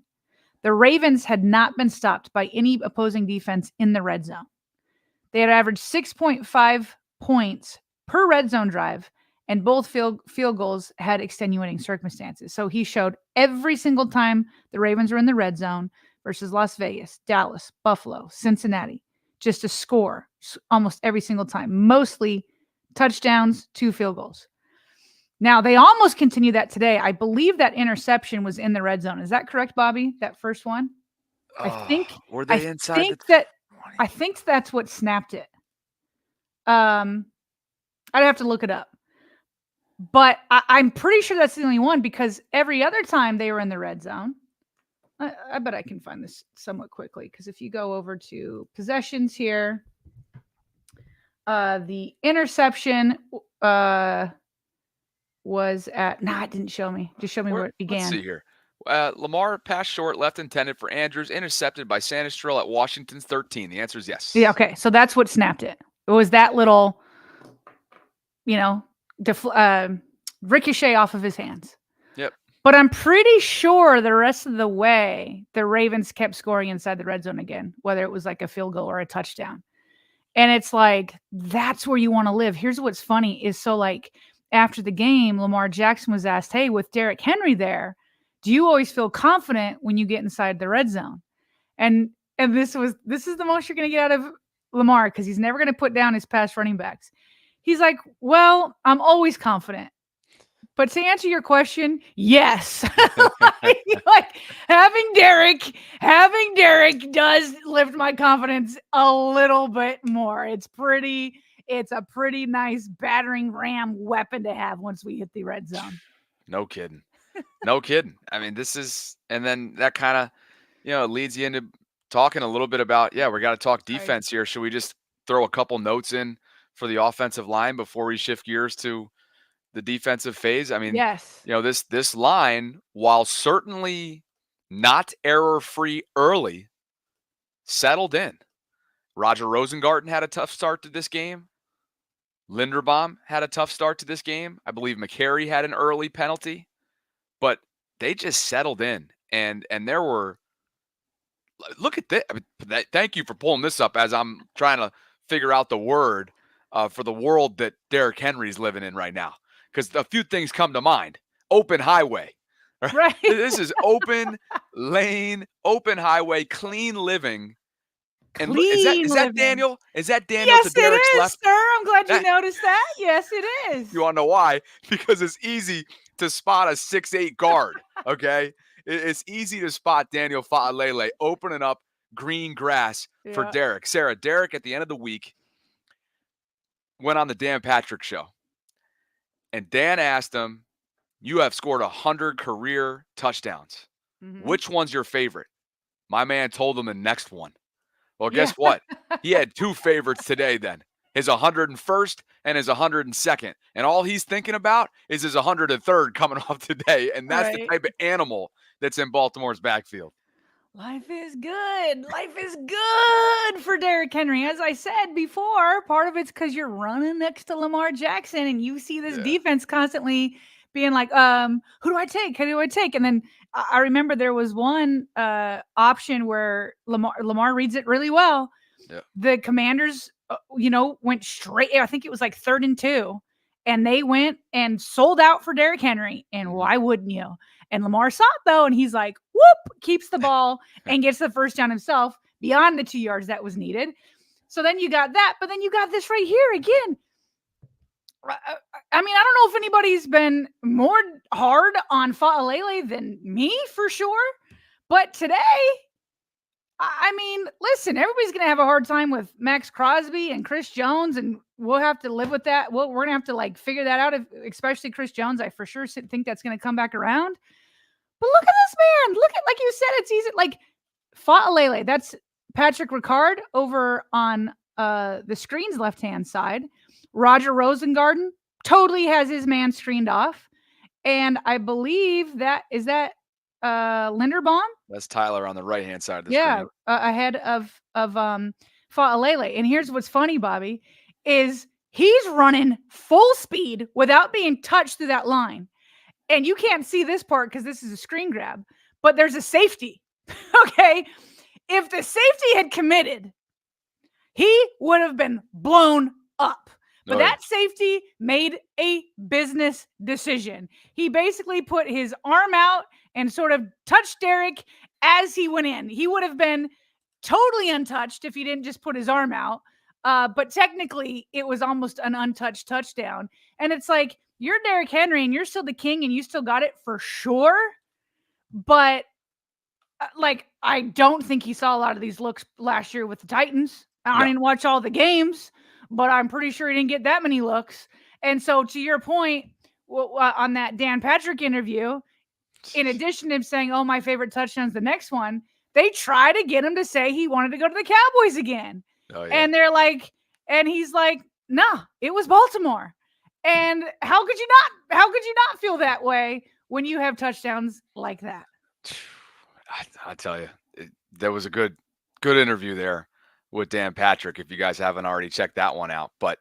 the Ravens had not been stopped by any opposing defense in the red zone. They had averaged 6.5 points per red zone drive, and both field goals had extenuating circumstances. So he showed every single time the Ravens were in the red zone versus Las Vegas, Dallas, Buffalo, Cincinnati, just a score almost every single time, mostly touchdowns, 2 field goals. Now, they almost continue that today. I believe that interception was in the red zone. Is that correct, Bobby? That first one? I think were they inside I think that's what snapped it. I'd have to look it up. But I'm pretty sure that's the only one, because every other time they were in the red zone, I bet I can find this somewhat quickly, because if you go over to possessions here, the interception was at, it didn't show me. Just show me where it began. Let's see here. Lamar passed short, left intended for Andrews, intercepted by Sanistrell at Washington's 13. The answer is yes. Yeah, okay. So that's what snapped it. It was that little, ricochet off of his hands. Yep. But I'm pretty sure the rest of the way, the Ravens kept scoring inside the red zone again, whether it was like a field goal or a touchdown. And it's like, that's where you want to live. Here's what's funny is, so like after the game, Lamar Jackson was asked, hey, with Derrick Henry there, do you always feel confident when you get inside the red zone? And this is the most you're going to get out of Lamar, because he's never going to put down his pass running backs. He's like, well, I'm always confident. But to answer your question, yes. Like having Derrick does lift my confidence a little bit more. It's a pretty nice battering ram weapon to have once we hit the red zone. No kidding. No kidding. I mean, and then that kind of, leads you into talking a little bit about, we got to talk defense here. Should we just throw a couple notes in for the offensive line before we shift gears to the defensive phase? I mean, yes. This line, while certainly not error-free early, settled in. Roger Rosengarten had a tough start to this game. Linderbaum had a tough start to this game. I believe McCary had an early penalty, but they just settled in. And there were, look at this. I mean, thank you for pulling this up as I'm trying to figure out the word for the world that Derrick Henry's living in right now. Because a few things come to mind. Open highway. Right. This is open lane, open highway, clean living. And is that Daniel? Is that Daniel yes, to Derrick's it is, left? Sir. I'm glad you noticed that. Yes, it is. You want to know why? Because it's easy to spot a 6'8" guard, okay? It's easy to spot Daniel Fa'alele opening up green grass for Derrick. Sarah, Derrick at the end of the week went on the Dan Patrick Show. And Dan asked him, you have scored 100 career touchdowns. Mm-hmm. Which one's your favorite? My man told him the next one. Well, guess what? He had 2 favorites today then. His 101st and his 102nd. And all he's thinking about is his 103rd coming off today. And that's the type of animal that's in Baltimore's backfield. Life is good. Life is good for Derrick Henry. As I said before, part of it's because you're running next to Lamar Jackson and you see this defense constantly being like, who do I take? Who do I take? And then I remember there was one option where Lamar reads it really well. Yeah. The Commanders, went straight. I think it was like 3rd and 2. And they went and sold out for Derrick Henry. And why wouldn't you? And Lamar saw it though, and he's like, whoop, keeps the ball and gets the first down himself beyond the 2 yards that was needed. So then you got that, but then you got this right here again. I mean, I don't know if anybody's been more hard on Fa'alele than me for sure, but today, I mean, listen, everybody's going to have a hard time with Max Crosby and Chris Jones, and we'll have to live with that. We're going to have to figure that out, especially Chris Jones. I for sure think that's going to come back around. But look at this man. Look at, like you said, it's easy. Like Fa'alele, that's Patrick Ricard over on the screen's left-hand side. Roger Rosengarten totally has his man screened off. And I believe is that Linderbaum? That's Tyler on the right-hand side of the screen. Ahead of Fa'alele. And here's what's funny, Bobby, is he's running full speed without being touched through that line. And you can't see this part because this is a screen grab, but there's a safety. Okay. If the safety had committed, he would have been blown up. But that safety made a business decision. He basically put his arm out and sort of touched Derrick as he went in. He would have been totally untouched if he didn't just put his arm out. But technically, it was almost an untouched touchdown. And it's like, you're Derrick Henry and you're still the king and you still got it for sure. But I don't think he saw a lot of these looks last year with the Titans. I didn't watch all the games, but I'm pretty sure he didn't get that many looks. And so to your point on that Dan Patrick interview, in addition to him saying, oh, my favorite touchdown's the next one, they try to get him to say he wanted to go to the Cowboys again. And they're like, and he's like, nah, it was Baltimore. And how could you not feel that way when you have touchdowns like that? I tell you, there was a good interview there with Dan Patrick, if you guys haven't already checked that one out. But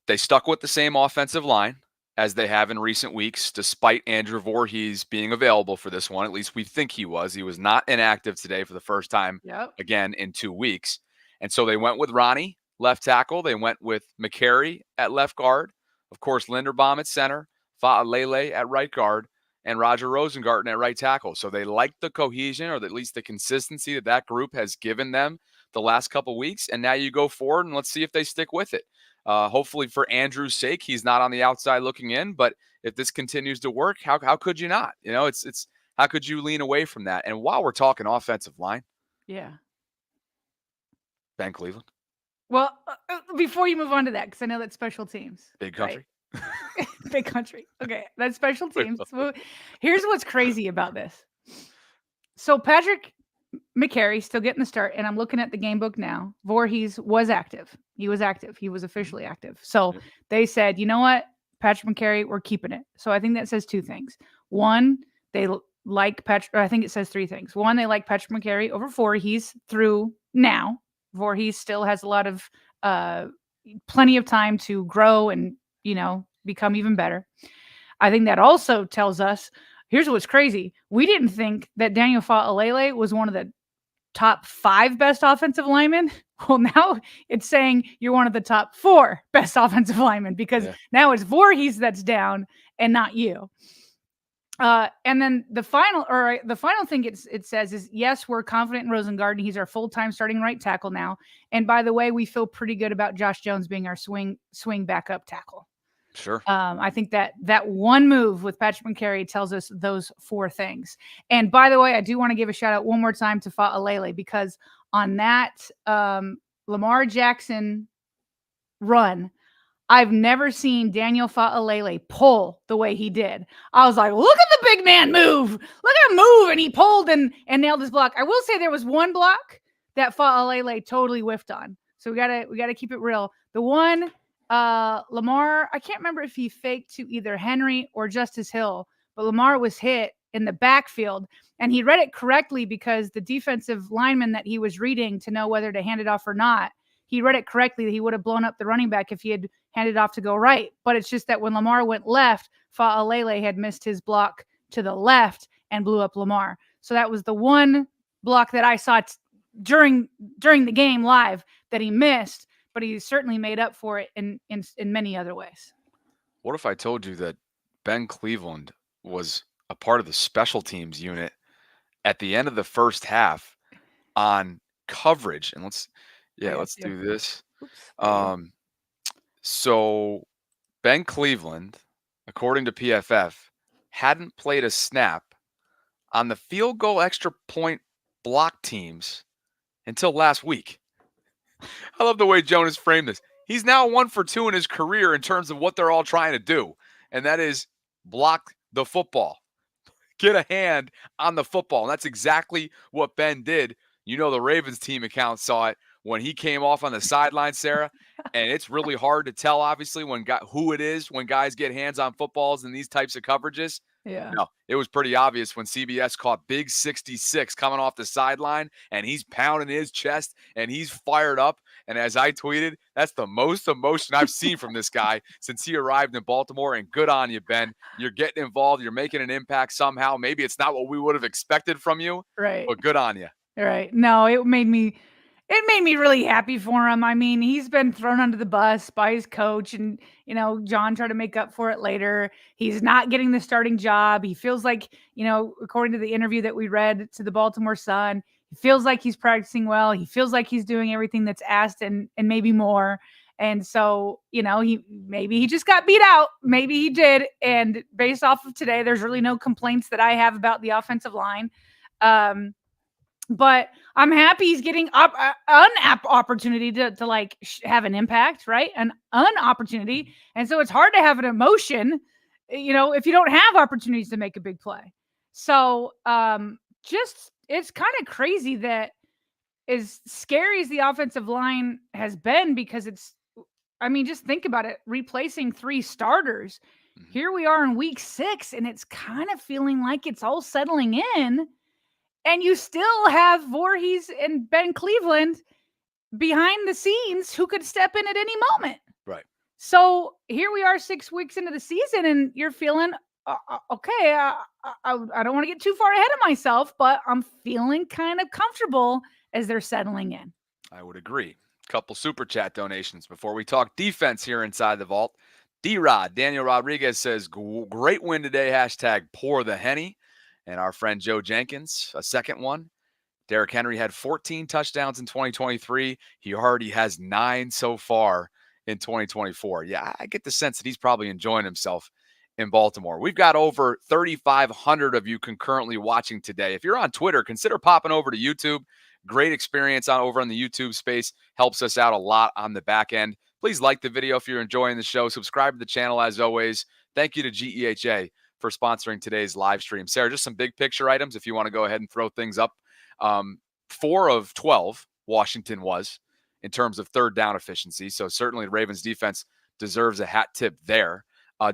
they stuck with the same offensive line as they have in recent weeks, despite Andrew Voorhees being available for this one. At least we think he was. He was not inactive today for the first time again in 2 weeks. And so they went with Ronnie, left tackle. They went with McCary at left guard. Of course, Linderbaum at center, Fa'alele at right guard, and Roger Rosengarten at right tackle. So they like the cohesion, or at least the consistency that group has given them the last couple weeks. And now you go forward and let's see if they stick with it. Hopefully for Andrew's sake, he's not on the outside looking in, but if this continues to work, how could you not? It's how could you lean away from that? And while we're talking offensive line. Yeah. Ben Cleveland. Well, before you move on to that, because I know that's special teams. Big country. Right? Big country. Okay, that's special teams. So here's what's crazy about this. So Patrick McCary still getting the start, and I'm looking at the game book now. Voorhees was active. He was active. He was officially active. So they said, you know what, Patrick McCary, we're keeping it. So I think that says 2 things. One, they like Patrick. I think it says 3 things. One, they like Patrick McCary over Voorhees through now. Voorhees still has a lot of plenty of time to grow and, become even better. I think that also tells us, here's what's crazy. We didn't think that Daniel Fa'alele was one of the top 5 best offensive linemen. Well, now it's saying you're one of the top 4 best offensive linemen because now it's Voorhees that's down and not you. And then the final thing it says is, yes, we're confident in Rosengarten. He's our full-time starting right tackle now. And by the way, we feel pretty good about Josh Jones being our swing backup tackle. Sure. I think that one move with Patrick McCary tells us those 4 things. And by the way, I do want to give a shout out one more time to Fa'alele, because on that Lamar Jackson run, I've never seen Daniel Fa'alele pull the way he did. I was like, look at the big man move. Look at him move. And he pulled and nailed his block. I will say there was one block that Fa'alele totally whiffed on. So we gotta keep it real. The one Lamar, I can't remember if he faked to either Henry or Justice Hill, but Lamar was hit in the backfield. And he read it correctly because the defensive lineman that he was reading to know whether to hand it off or not, he read it correctly that he would have blown up the running back if he had handed off to go right. But it's just that when Lamar went left, Fa'alele had missed his block to the left and blew up Lamar. So that was the one block that I saw during the game live that he missed, but he certainly made up for it in many other ways. What if I told you that Ben Cleveland was a part of the special teams unit at the end of the first half on coverage? And let's do this. So Ben Cleveland, according to PFF, hadn't played a snap on the field goal extra point block teams until last week. I love the way Jonas framed this. He's now 1 for 2 in his career in terms of what they're all trying to do, and that is block the football. Get a hand on the football. And that's exactly what Ben did. You know, the Ravens team account saw it when he came off on the sideline, Sarah. And it's really hard to tell, obviously, who it is when guys get hands on footballs in these types of coverages. Yeah. No, it was pretty obvious when CBS caught Big 66 coming off the sideline, and he's pounding his chest, and he's fired up. And as I tweeted, that's the most emotion I've seen from this guy since he arrived in Baltimore. And good on you, Ben. You're getting involved. You're making an impact somehow. Maybe it's not what we would have expected from you, right? But good on you. Right. No, it made me really happy for him. I mean, he's been thrown under the bus by his coach, and, you know, John tried to make up for it later. He's not getting the starting job. He feels like, you know, according to the interview that we read to the Baltimore Sun, he feels like he's practicing well. He feels like he's doing everything that's asked and maybe more. And so, you know, maybe he just got beat out. Maybe he did. And based off of today, there's really no complaints that I have about the offensive line. But I'm happy he's getting an opportunity to like have an impact, right? An opportunity. And so it's hard to have an emotion, you know, if you don't have opportunities to make a big play. So it's kind of crazy that as scary as the offensive line has been, because just think about it, replacing 3 starters. Mm-hmm. Here we are in week 6, and it's kind of feeling like it's all settling in. And you still have Voorhees and Ben Cleveland behind the scenes who could step in at any moment. Right. So here we are 6 weeks into the season, and you're feeling, okay, I don't want to get too far ahead of myself, but I'm feeling kind of comfortable as they're settling in. I would agree. Couple super chat donations before we talk defense here inside the vault. D-Rod, Daniel Rodriguez says, great win today, hashtag pour the Henny. And our friend Joe Jenkins, a second one. Derrick Henry had 14 touchdowns in 2023. He already has 9 so far in 2024. Yeah, I get the sense that he's probably enjoying himself in Baltimore. We've got over 3,500 of you concurrently watching today. If you're on Twitter, consider popping over to YouTube. Great experience over on the YouTube space. Helps us out a lot on the back end. Please like the video if you're enjoying the show. Subscribe to the channel as always. Thank you to GEHA for sponsoring today's live stream. Sarah, just some big picture items if you want to go ahead and throw things up. 4 of 12, Washington was, in terms of third down efficiency. So certainly the Ravens defense deserves a hat tip there.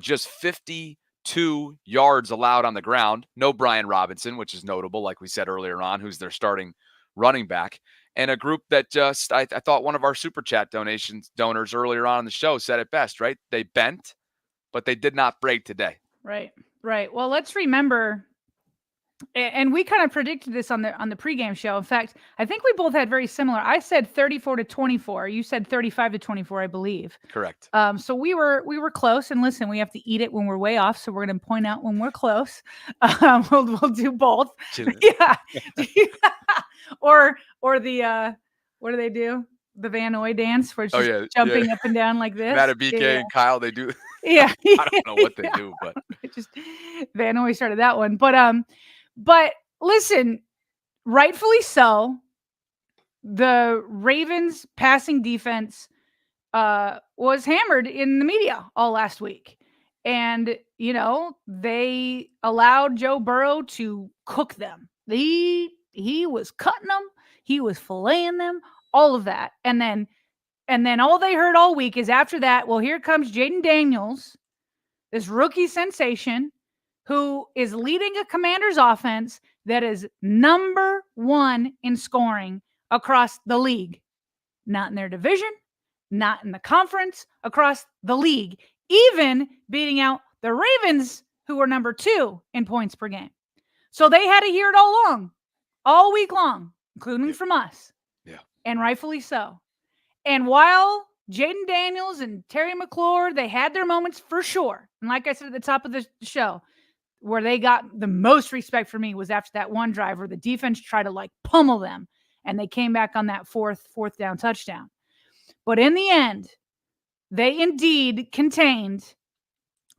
Just 52 yards allowed on the ground. No Brian Robinson, which is notable, like we said earlier on, who's their starting running back. And a group that just, I thought one of our super chat donors earlier on in the show said it best, right? They bent, but they did not break today. Right. Well, let's remember, and we kind of predicted this on the pregame show. In fact, I think we both had very similar. I said 34-24. You said 35-24, I believe. Correct. So we were close. And listen, we have to eat it when we're way off. So we're going to point out when we're close. We'll do both. Yeah. or the what do they do? The Van Noy dance, where it's just jumping up and down like this. Matabike and Kyle, they do. Yeah. I don't know what they do, but just Van Noy started that one. But listen, rightfully so, the Ravens passing defense was hammered in the media all last week. And, you know, they allowed Joe Burrow to cook them. He was cutting them. He was filleting them. All of that. And then all they heard all week is after that, well, here comes Jaden Daniels, this rookie sensation who is leading a Commander's offense that is number 1 in scoring across the league. Not in their division, not in the conference, across the league. Even beating out the Ravens, who were number 2 in points per game. So they had to hear it all week long, including from us. Yeah. And rightfully so. And while Jaden Daniels and Terry McLaurin, they had their moments for sure. And like I said at the top of the show, where they got the most respect for me was after that one drive where the defense tried to like pummel them, and they came back on that fourth down touchdown. But in the end, they indeed contained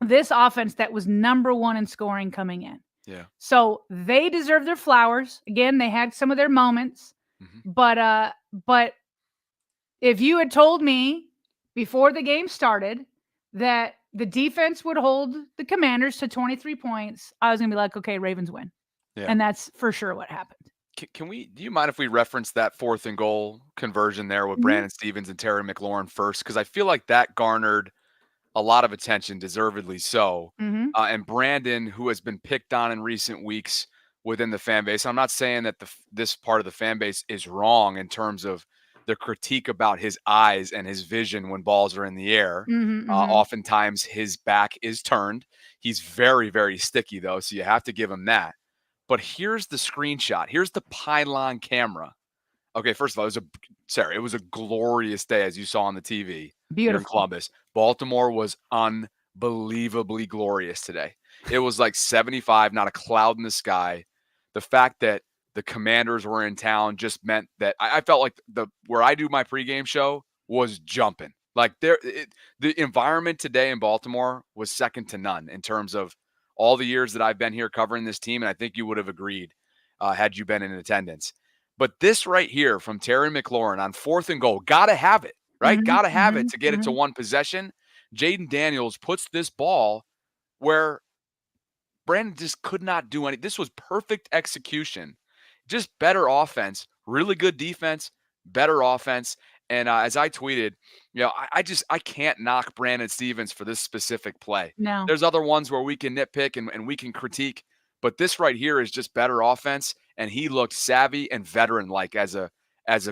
this offense that was number 1 in scoring coming in. Yeah. So they deserve their flowers. Again, they had some of their moments, but if you had told me before the game started that the defense would hold the Commanders to 23 points, I was going to be like, okay, Ravens win. Yeah. And that's for sure what happened. Do you mind if we reference that 4th and goal conversion there with Brandon Stephens and Terry McLaurin first? Because I feel like that garnered a lot of attention, deservedly so. And Brandon, who has been picked on in recent weeks within the fan base, I'm not saying that this part of the fan base is wrong in terms of the critique about his eyes and his vision when balls are in the air. Oftentimes his back is turned. He's very, very sticky though, so you have to give him that. But here's the screenshot. Here's the pylon camera. Okay, first of all, it was a glorious day, as you saw on the TV. Beautiful. Here in Columbus. Baltimore was unbelievably glorious today. It was like 75, not a cloud in the sky. The fact that the Commanders were in town just meant that I felt like where I do my pregame show was jumping. Like the environment today in Baltimore was second to none in terms of all the years that I've been here covering this team, and I think you would have agreed had you been in attendance. But this right here from Terry McLaurin on 4th and goal, got to have it, right? Got to have it to get it to one possession. Jaden Daniels puts this ball where Brandon just could not do anything. This was perfect execution, just better offense, really good defense, better offense. And as I tweeted, I can't knock Brandon Stephens for this specific play. No. There's other ones where we can nitpick and we can critique, but this right here is just better offense. And he looked savvy and veteran-like as a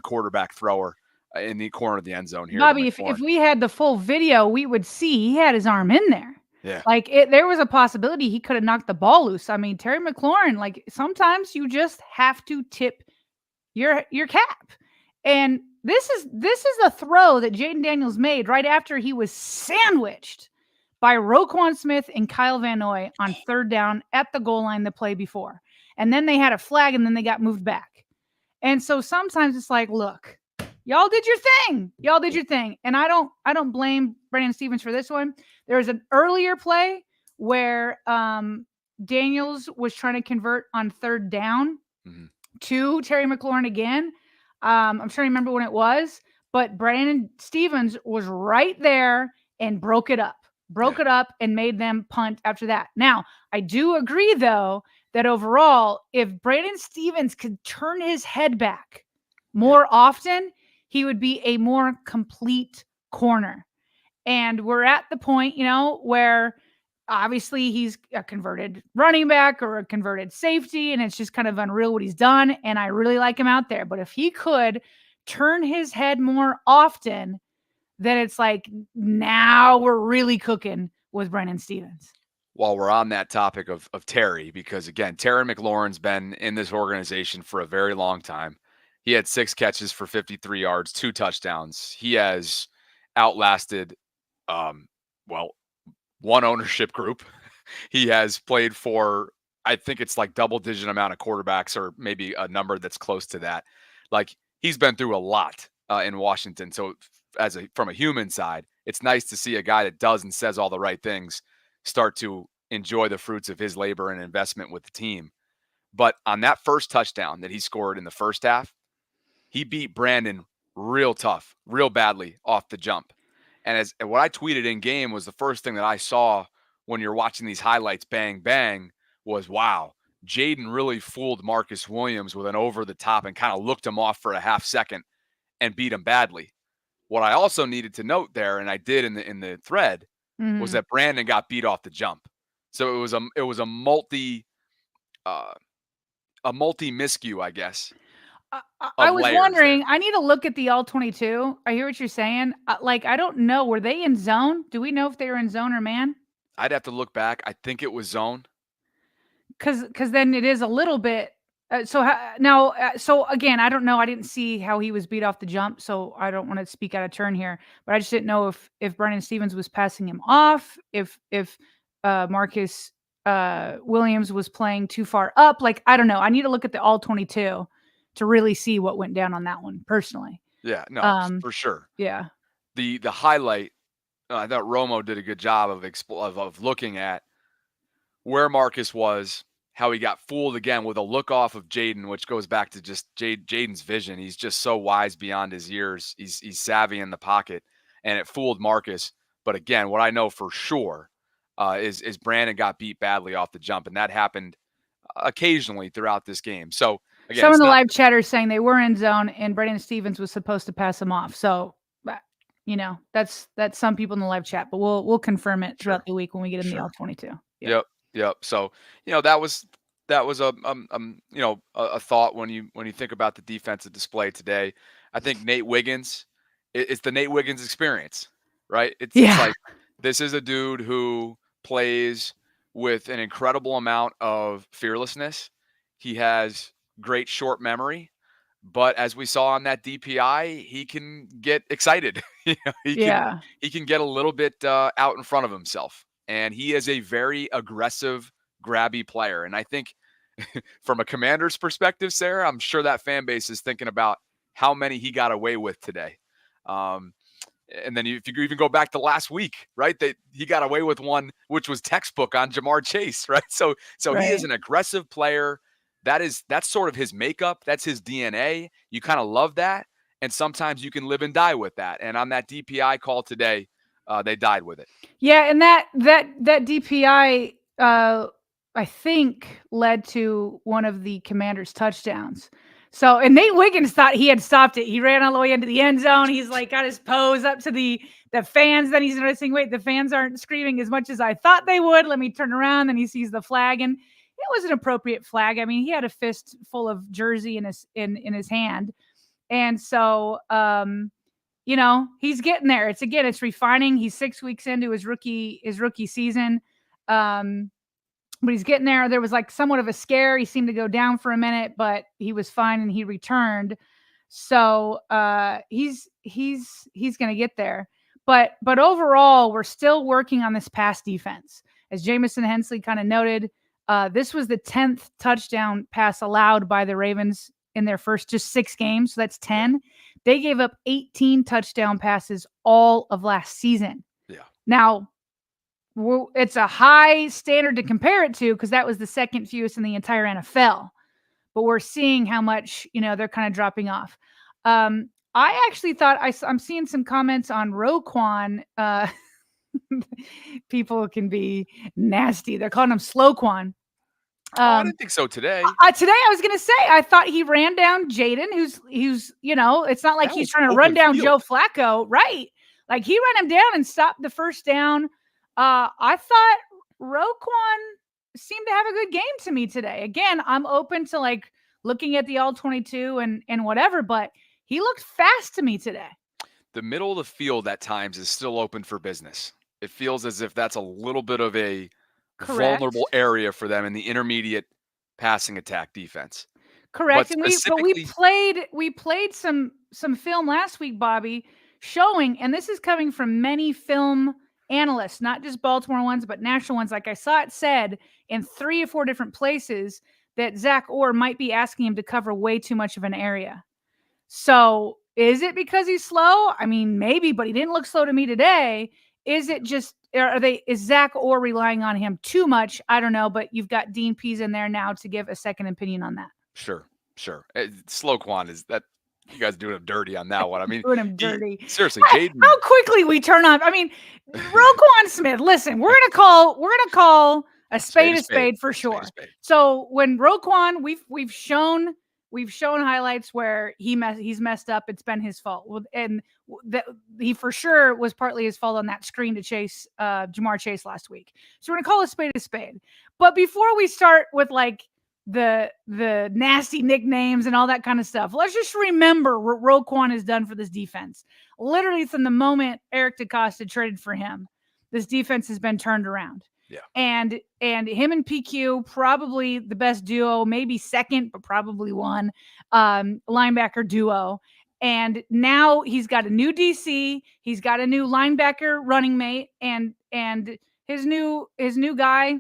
quarterback thrower in the corner of the end zone here. Bobby, if we had the full video, we would see he had his arm in there. Yeah. Like there was a possibility he could have knocked the ball loose. I mean, Terry McLaurin, like sometimes you just have to tip your cap. And this is a throw that Jaden Daniels made right after he was sandwiched by Roquan Smith and Kyle Van Noy on 3rd down at the goal line the play before. And then they had a flag and then they got moved back. And so sometimes it's like, look, y'all did your thing. Y'all did your thing. And I don't blame Brandon Stephens for this one. There was an earlier play where Daniels was trying to convert on 3rd down to Terry McLaurin again. I'm trying to remember when it was, but Brandon Stephens was right there and broke it up and made them punt after that. Now, I do agree, though, that overall, if Brandon Stephens could turn his head back more often, he would be a more complete corner. And we're at the point, where obviously he's a converted running back or a converted safety, and it's just kind of unreal what he's done. And I really like him out there. But if he could turn his head more often, then it's like, now we're really cooking with Brandon Stephens. While we're on that topic of Terry, because again, Terry McLaurin's been in this organization for a very long time. He had 6 catches for 53 yards, 2 touchdowns. He has outlasted, one ownership group. He has played for, I think it's like double-digit amount of quarterbacks, or maybe a number that's close to that. Like, he's been through a lot in Washington. So from a human side, it's nice to see a guy that does and says all the right things start to enjoy the fruits of his labor and investment with the team. But on that first touchdown that he scored in the first half, he beat Brandon real tough, real badly off the jump. And what I tweeted in game was the first thing that I saw when you're watching these highlights, bang, bang, was, wow, Jaden really fooled Marcus Williams with an over the top and kind of looked him off for a half second and beat him badly. What I also needed to note there, and I did in the thread, was that Brandon got beat off the jump. So it was a multi a multi-miscue, I guess, I of was layers there. wondering, I need to look at the all 22. I hear what you're saying. Like, I don't know. Were they in zone? Do we know if they were in zone or man? I'd have to look back. I think it was zone. Because then it is a little bit. So again, I don't know. I didn't see how he was beat off the jump, so I don't want to speak out of turn here. But I just didn't know if Brandon Stevens was passing him off, if Marcus Williams was playing too far up. Like, I don't know. I need to look at the all 22 to really see what went down on that one personally. Yeah, no, Um, for sure. yeah, The highlight, I thought Romo did a good job of looking at where Marcus was, how he got fooled again with a look off of Jaden, which goes back to just Jaden's vision. He's just so wise beyond his years. He's savvy in the pocket, and it fooled Marcus. But again, what I know for sure is Brandon got beat badly off the jump, and that happened occasionally throughout this game. So again, some of it's the not live chatters saying they were in zone and Brandon Stevens was supposed to pass him off. So, that's some people in the live chat, but we'll confirm it throughout the week when we get in the all 22. Yeah. Yep. So that was a thought when you think about the defensive display today. I think Nate Wiggins, it's the Nate Wiggins experience, right? It's like this is a dude who plays with an incredible amount of fearlessness. He has great short memory, but as we saw on that DPI, he can get excited. He can get a little bit out in front of himself, and he is a very aggressive, grabby player. And I think from a Commander's perspective, Sarah, I'm sure that fan base is thinking about how many he got away with today. And then if you even go back to last week, right, he got away with one which was textbook on Jamar Chase, right? So he is an aggressive player. That's sort of his makeup. That's his DNA. You kind of love that, and sometimes you can live and die with that. And on that DPI call today, they died with it. Yeah, and that DPI, I think, led to one of the Commanders' touchdowns. So, and Nate Wiggins thought he had stopped it. He ran all the way into the end zone. He's like got his pose up to the fans. Then he's noticing, wait, the fans aren't screaming as much as I thought they would. Let me turn around. Then he sees the flag, and it was an appropriate flag. I mean, he had a fist full of jersey in his hand, and so he's getting there. It's refining. He's 6 weeks into his rookie season. But he's getting there. There was like somewhat of a scare. He seemed to go down for a minute, but he was fine and he returned. So he's going to get there. But overall, we're still working on this pass defense. As Jamison Hensley kind of noted, this was the 10th touchdown pass allowed by the Ravens in their first just 6 games. So that's 10. They gave up 18 touchdown passes all of last season. Yeah. Now, it's a high standard to compare it to because that was the second fewest in the entire NFL. But we're seeing how much, they're kind of dropping off. I actually thought I'm seeing some comments on Roquan. People can be nasty. They're calling him Slowquan. I didn't think so today. Today I was going to say, I thought he ran down Jaden, who's it's not like he's trying to run down Joe Flacco, right? Like he ran him down and stopped the first down. I thought Roquan seemed to have a good game to me today. Again, I'm open to like looking at the all 22 and whatever, but he looked fast to me today. The middle of the field at times is still open for business. It feels as if that's a little bit of a vulnerable area for them in the intermediate passing attack defense. Correct. And we played some film last week, Bobby, showing, and this is coming from many film analysts, not just Baltimore ones, but national ones. Like I saw it said in 3 or 4 different places that Zach Orr might be asking him to cover way too much of an area. So is it because he's slow? I mean, maybe, but he didn't look slow to me today. Is it just, is Zach Orr relying on him too much? I don't know, but you've got Dean Pease in there now to give a second opinion on that. Sure. Slowquan is that. You guys doing him dirty on that one. I mean, doing him dirty. Seriously, Jaden. How quickly we turn on. I mean, Roquan Smith. Listen, we're gonna call a spade a spade for sure. So when Roquan, we've shown highlights where he's messed up. It's been his fault, and he for sure was partly his fault on that screen to chase Jamar Chase last week. So we're gonna call a spade a spade. But before we start with like the nasty nicknames and all that kind of stuff. Let's just remember what Roquan has done for this defense. Literally from the moment Eric DeCosta traded for him, this defense has been turned around. Yeah. And him and PQ, probably the best duo, maybe second, but probably one linebacker duo. And now he's got a new DC, he's got a new linebacker running mate, and his new guy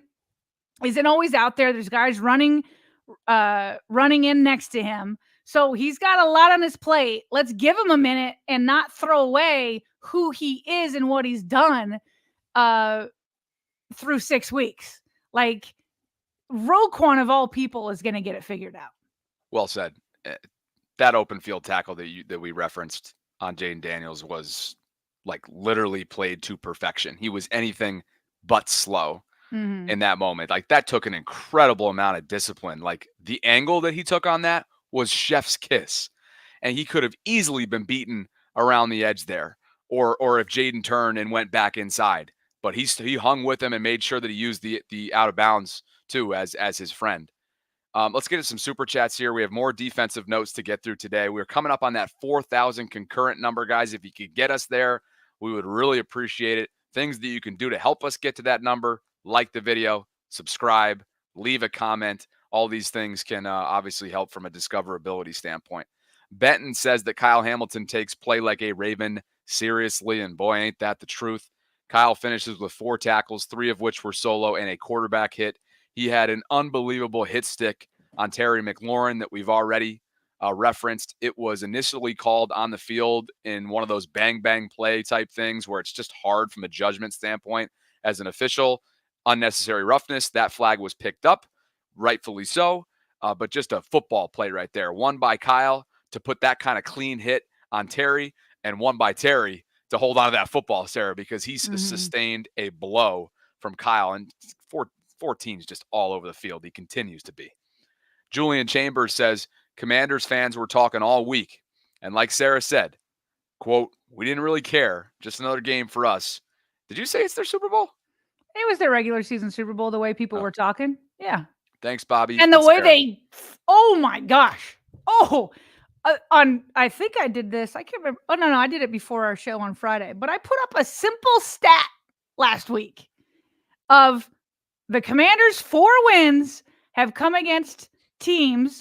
isn't always out there. There's guys running in next to him. So he's got a lot on his plate. Let's give him a minute and not throw away who he is and what he's done through 6 weeks. Like, Roquan of all people is going to get it figured out. Well said. That open field tackle that we referenced on Jaden Daniels was like literally played to perfection. He was anything but slow in that moment. Like, that took an incredible amount of discipline. Like, the angle that he took on that was chef's kiss, and he could have easily been beaten around the edge there, or if Jaden turned and went back inside. But he hung with him and made sure that he used the out of bounds too as his friend. Let's get to some super chats here. We have more defensive notes to get through today. We're coming up on that 4,000 concurrent number, guys. If you could get us there, we would really appreciate it. Things that you can do to help us get to that number: like the video, subscribe, leave a comment. All these things can obviously help from a discoverability standpoint. Benton says that Kyle Hamilton takes play like a Raven seriously, and boy, ain't that the truth. Kyle finishes with 4 tackles, 3 of which were solo, and a quarterback hit. He had an unbelievable hit stick on Terry McLaurin that we've already referenced. It was initially called on the field in one of those bang play type things where it's just hard from a judgment standpoint as an official. Unnecessary roughness. That flag was picked up, rightfully so, but just a football play right there. One by Kyle to put that kind of clean hit on Terry, and one by Terry to hold on to that football, Sarah, because he's sustained a blow from Kyle, and 14 is just all over the field. He continues to be. Julian Chambers says, Commanders fans were talking all week, and like Sarah said, quote, we didn't really care. Just another game for us. Did you say it's their Super Bowl? It was their regular season Super Bowl, the way people were talking. Yeah. Thanks, Bobby. And the way oh my gosh. Oh, I think I did this. I can't remember. Oh, no, I did it before our show on Friday. But I put up a simple stat last week of the Commanders' 4 wins have come against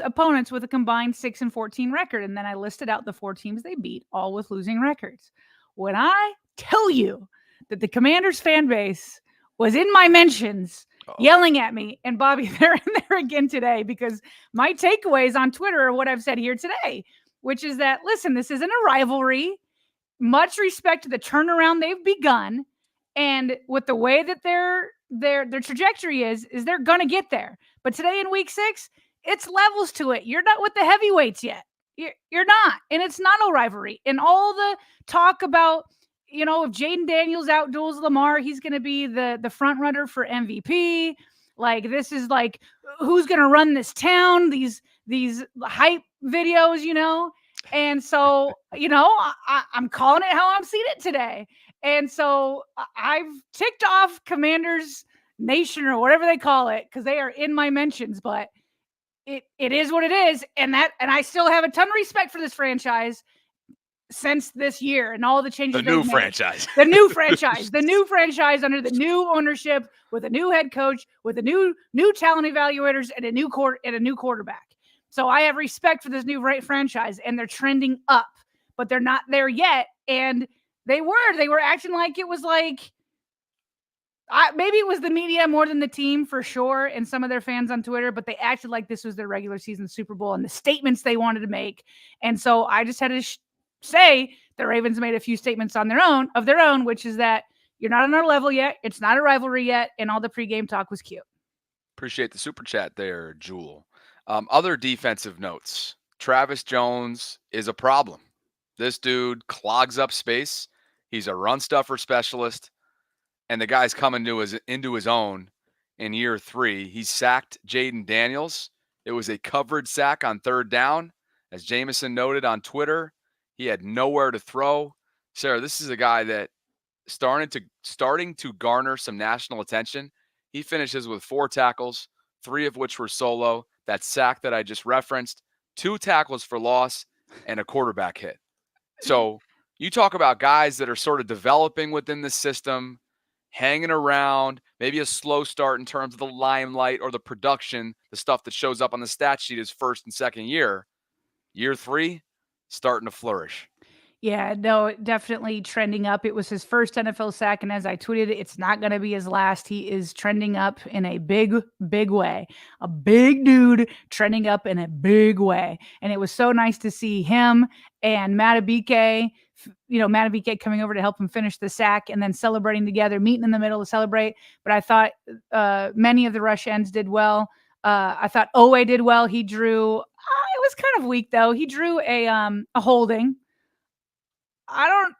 opponents with a combined 6-14 record. And then I listed out the 4 teams they beat, all with losing records. When I tell you that the Commanders fan base was in my mentions yelling at me, and Bobby, they're in there again today, because my takeaways on Twitter are what I've said here today, which is that, listen, this isn't a rivalry. Much respect to the turnaround they've begun, and with the way that their trajectory is they're going to get there. But today in week 6, it's levels to it. You're not with the heavyweights yet. You're not, and it's not a rivalry. And all the talk about, if Jaden Daniels outduels Lamar, he's going to be the front runner for MVP. Like, this is like, who's going to run this town? These hype videos, And so, I'm calling it how I'm seeing it today. And so I've ticked off Commanders Nation or whatever they call it, because they are in my mentions, but it is what it is. And I still have a ton of respect for this franchise since this year and all the changes. The new franchise under the new ownership, with a new head coach, with a new talent evaluators, and a new quarterback. So I have respect for this new franchise, and they're trending up, but they're not there yet. And they were acting like it was like, maybe it was the media more than the team, for sure, and some of their fans on Twitter, but they acted like this was their regular season Super Bowl and the statements they wanted to make. And so I just had to say the Ravens made a few statements of their own, which is that you're not on our level yet. It's not a rivalry yet. And all the pregame talk was cute. Appreciate the super chat there, Jewel. Other defensive notes. Travis Jones is a problem. This dude clogs up space. He's a run stuffer specialist, and the guy's coming into his own in year 3. He sacked Jaden Daniels. It was a covered sack on 3rd down. As Jameson noted on Twitter, he had nowhere to throw. Sarah, this is a guy that starting to garner some national attention. He finishes with 4 tackles, 3 of which were solo. that sack that I just referenced, 2 tackles for loss, and a quarterback hit. So you talk about guys that are sort of developing within the system, hanging around, maybe a slow start in terms of the limelight or the production, the stuff that shows up on the stat sheet is first and second year. Year 3, starting to flourish. Yeah, no, definitely trending up. It was his first NFL sack, and as I tweeted, it's not going to be his last. He is trending up in a big, big way. A big dude trending up in a big way. And it was so nice to see him and Matabike, Matabike coming over to help him finish the sack and then celebrating together, meeting in the middle to celebrate. But I thought many of the rush ends did well. I thought Owe did well. He drew, it was kind of weak though. He drew a holding. I don't.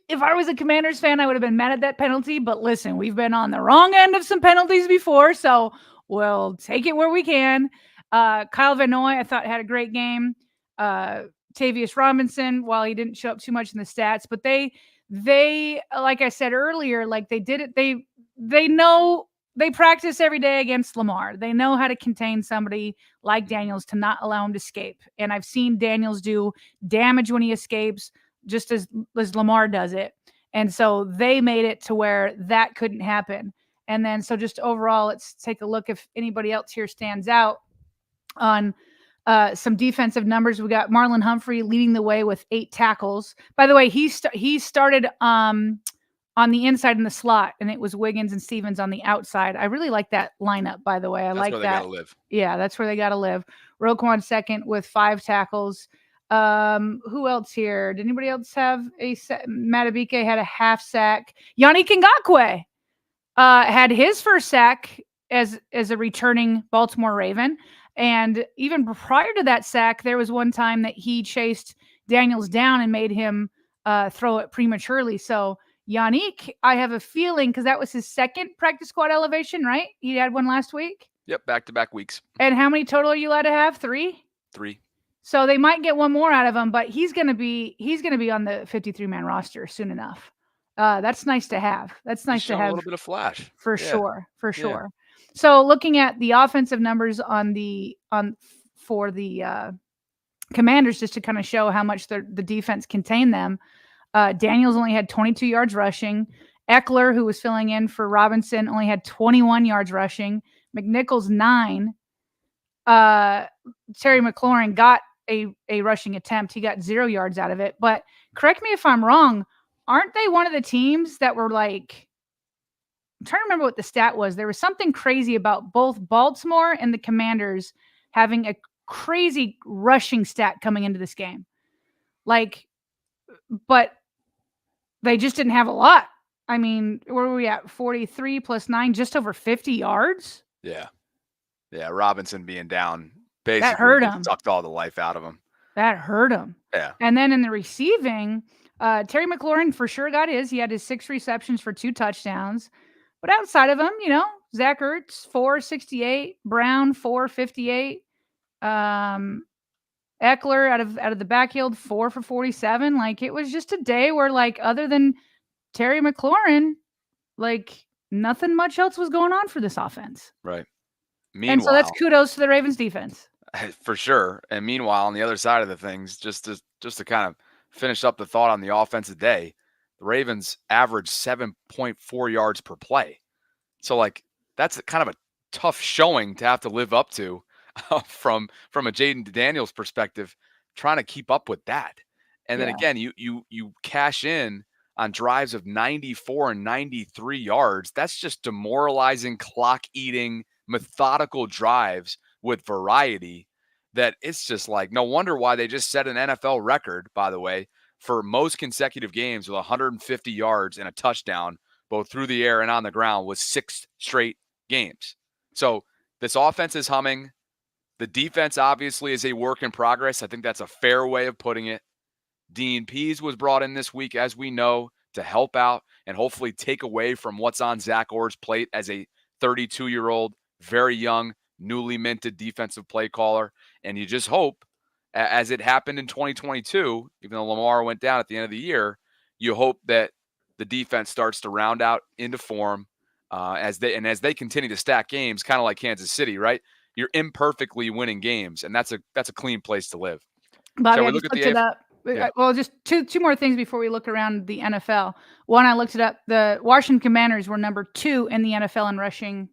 If I was a Commanders fan, I would have been mad at that penalty. But listen, we've been on the wrong end of some penalties before, so we'll take it where we can. Kyle Van Noy, I thought had a great game. Tavius Robinson, while he didn't show up too much in the stats, but they, like I said earlier, like they did it. They know they practice every day against Lamar. They know how to contain somebody like Daniels to not allow him to escape. And I've seen Daniels do damage when he escapes, just as Lamar does it. And so they made it to where that couldn't happen. And then, so just overall, let's take a look if anybody else here stands out on some defensive numbers. We got Marlon Humphrey leading the way with 8 tackles. By the way, he started on the inside in the slot, and it was Wiggins and Stevens on the outside. I really like that lineup, by the way. That's like where that. They gotta live. Yeah, that's where they got to live. Roquan second with 5 tackles. Who else here? Did anybody else have a set? Matabike had a half sack. Yannick Ngakoue had his first sack as a returning Baltimore Raven. And even prior to that sack, there was one time that he chased Daniels down and made him throw it prematurely. So Yannick, I have a feeling, because that was his second practice squad elevation, right? He had one last week. Yep, back-to-back weeks. And how many total are you allowed to have? 3? 3. So they might get one more out of him, but he's going to be on the 53-man roster soon enough. That's nice to have. That's nice to have a little bit of flash for sure. So looking at the offensive numbers for the Commanders, just to kind of show how much the defense contained them. Daniels only had 22 yards rushing. Eckler, who was filling in for Robinson, only had 21 yards rushing. McNichols 9. Terry McLaurin got a rushing attempt. He got 0 yards out of it. But correct me if I'm wrong, aren't they one of the teams that were like, I'm trying to remember what the stat was. There was something crazy about both Baltimore and the Commanders having a crazy rushing stat coming into this game. But they just didn't have a lot. I mean, where were we at? 43 plus 9, just over 50 yards? Yeah. Robinson being down basically that hurt him. Sucked all the life out of him. That hurt him. Yeah. And then in the receiving, Terry McLaurin for sure got his. He had his 6 receptions for 2 touchdowns. But outside of him, Zach Ertz, 468, Brown, 458. Eckler out of the backfield, 4 for 47. Like, it was just a day where, like, other than Terry McLaurin, like, nothing much else was going on for this offense. Right. And so that's kudos to the Ravens defense. For sure. And meanwhile, on the other side of the things, just to kind of finish up the thought on the offensive day, the Ravens averaged 7.4 yards per play. So, like, that's kind of a tough showing to have to live up to from a Jaden Daniels perspective, trying to keep up with that. And then again, you cash in on drives of 94 and 93 yards. That's just demoralizing, clock-eating, methodical drives with variety that it's just like, no wonder why they just set an NFL record, by the way, for most consecutive games with 150 yards and a touchdown, both through the air and on the ground, with 6 straight games. So this offense is humming. The defense obviously is a work in progress. I think that's a fair way of putting it. Dean Pease was brought in this week, as we know, to help out and hopefully take away from what's on Zach Orr's plate as a 32-year-old, very young, newly minted defensive play caller. And you just hope, as it happened in 2022, even though Lamar went down at the end of the year, you hope that the defense starts to round out into form as they continue to stack games, kind of like Kansas City, right? you're imperfectly winning games, and that's a clean place to live. Bobby, Shall I we just look at looked the it AF? up. Yeah. Well, just two more things before we look around the NFL. One, I looked it up. The Washington Commanders were number 2 in the NFL in rushing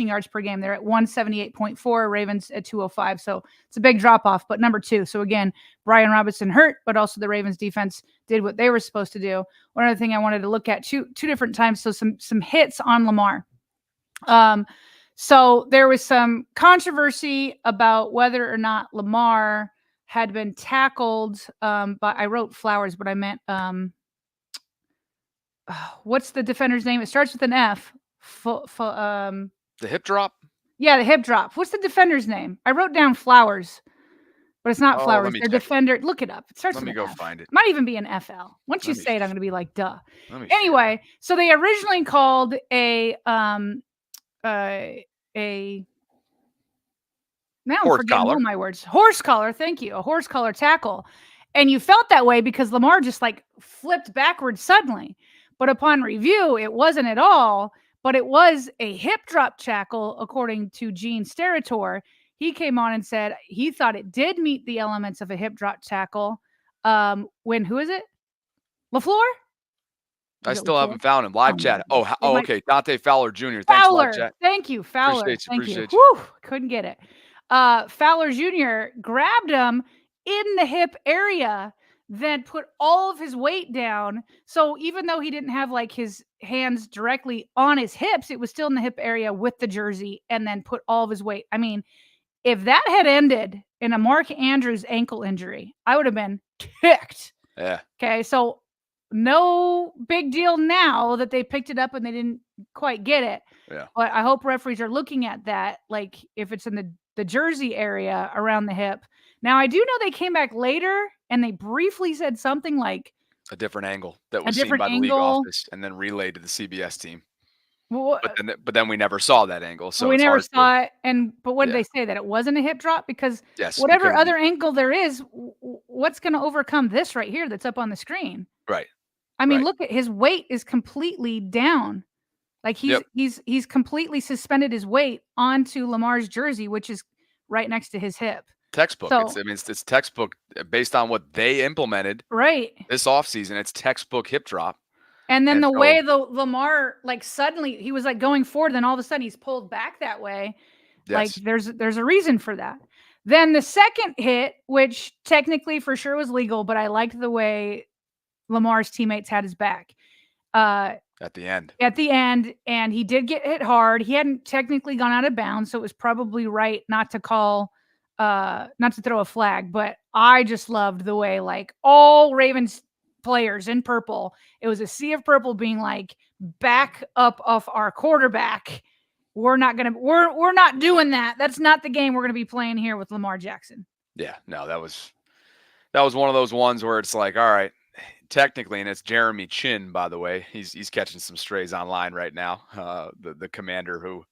yards per game. They're at 178.4, Ravens at 205. So it's a big drop off, but number 2. So again, Brian Robinson hurt, but also the Ravens defense did what they were supposed to do. One other thing I wanted to look at two different times. So some hits on Lamar. So there was some controversy about whether or not Lamar had been tackled. But I wrote Flowers, but I meant what's the defender's name? It starts with an F. The hip drop? Yeah, the hip drop. What's the defender's name? I wrote down Flowers, but it's not Oh, Flowers. let me Their check. defender. Look it up. It starts Let with me an go F. find it. Might even be an FL. Once you say it, I'm going to be like, duh. Let me Anyway, so they originally called a now I'm Horse forgetting collar. all my words. Horse collar, thank you. A horse collar tackle. And you felt that way because Lamar just like flipped backwards suddenly. But upon review, it wasn't at all, but it was a hip drop tackle, according to Gene Steratore. He came on and said he thought it did meet the elements of a hip drop tackle. Who is it? LaFleur? I still haven't found him. Live chat. Okay. Dante Fowler Jr. Thanks, live chat. Thank you, Fowler. Appreciate you. Whew, couldn't get it. Fowler Jr. grabbed him in the hip area, then put all of his weight down. So even though he didn't have like his hands directly on his hips, it was still in the hip area with the jersey, and then put all of his weight. I mean, if that had ended in a Mark Andrews ankle injury, I would have been ticked. Yeah. Okay, so no big deal now that they picked it up and they didn't quite get it. Yeah. But I hope referees are looking at that, like if it's in the jersey area around the hip. Now, I do know they came back later and they briefly said something like a different angle that was seen by the league office and then relayed to the CBS team. Well, but then we never saw that angle. So we never saw it. But what did they say? That it wasn't a hip drop? Because whatever other ankle there is, what's going to overcome this right here that's up on the screen? Right. I mean, look at his weight is completely down. Like he's completely suspended his weight onto Lamar's jersey, which is right next to his hip. Textbook. It's textbook based on what they implemented this offseason. It's textbook hip drop. And then the way the Lamar, like suddenly he was like going forward, then all of a sudden he's pulled back that way. Yes. Like there's a reason for that. Then the second hit, which technically for sure was legal, but I liked the way Lamar's teammates had his back. At the end, and he did get hit hard. He hadn't technically gone out of bounds, so it was probably right not to throw a flag. But I just loved the way like all Ravens players in purple, it was a sea of purple being like, back up off our quarterback. We're not doing that. That's not the game we're gonna be playing here with Lamar Jackson. Yeah, no, that was one of those ones where it's like, all right, technically, and it's Jeremy Chin, by the way. He's catching some strays online right now. The commander who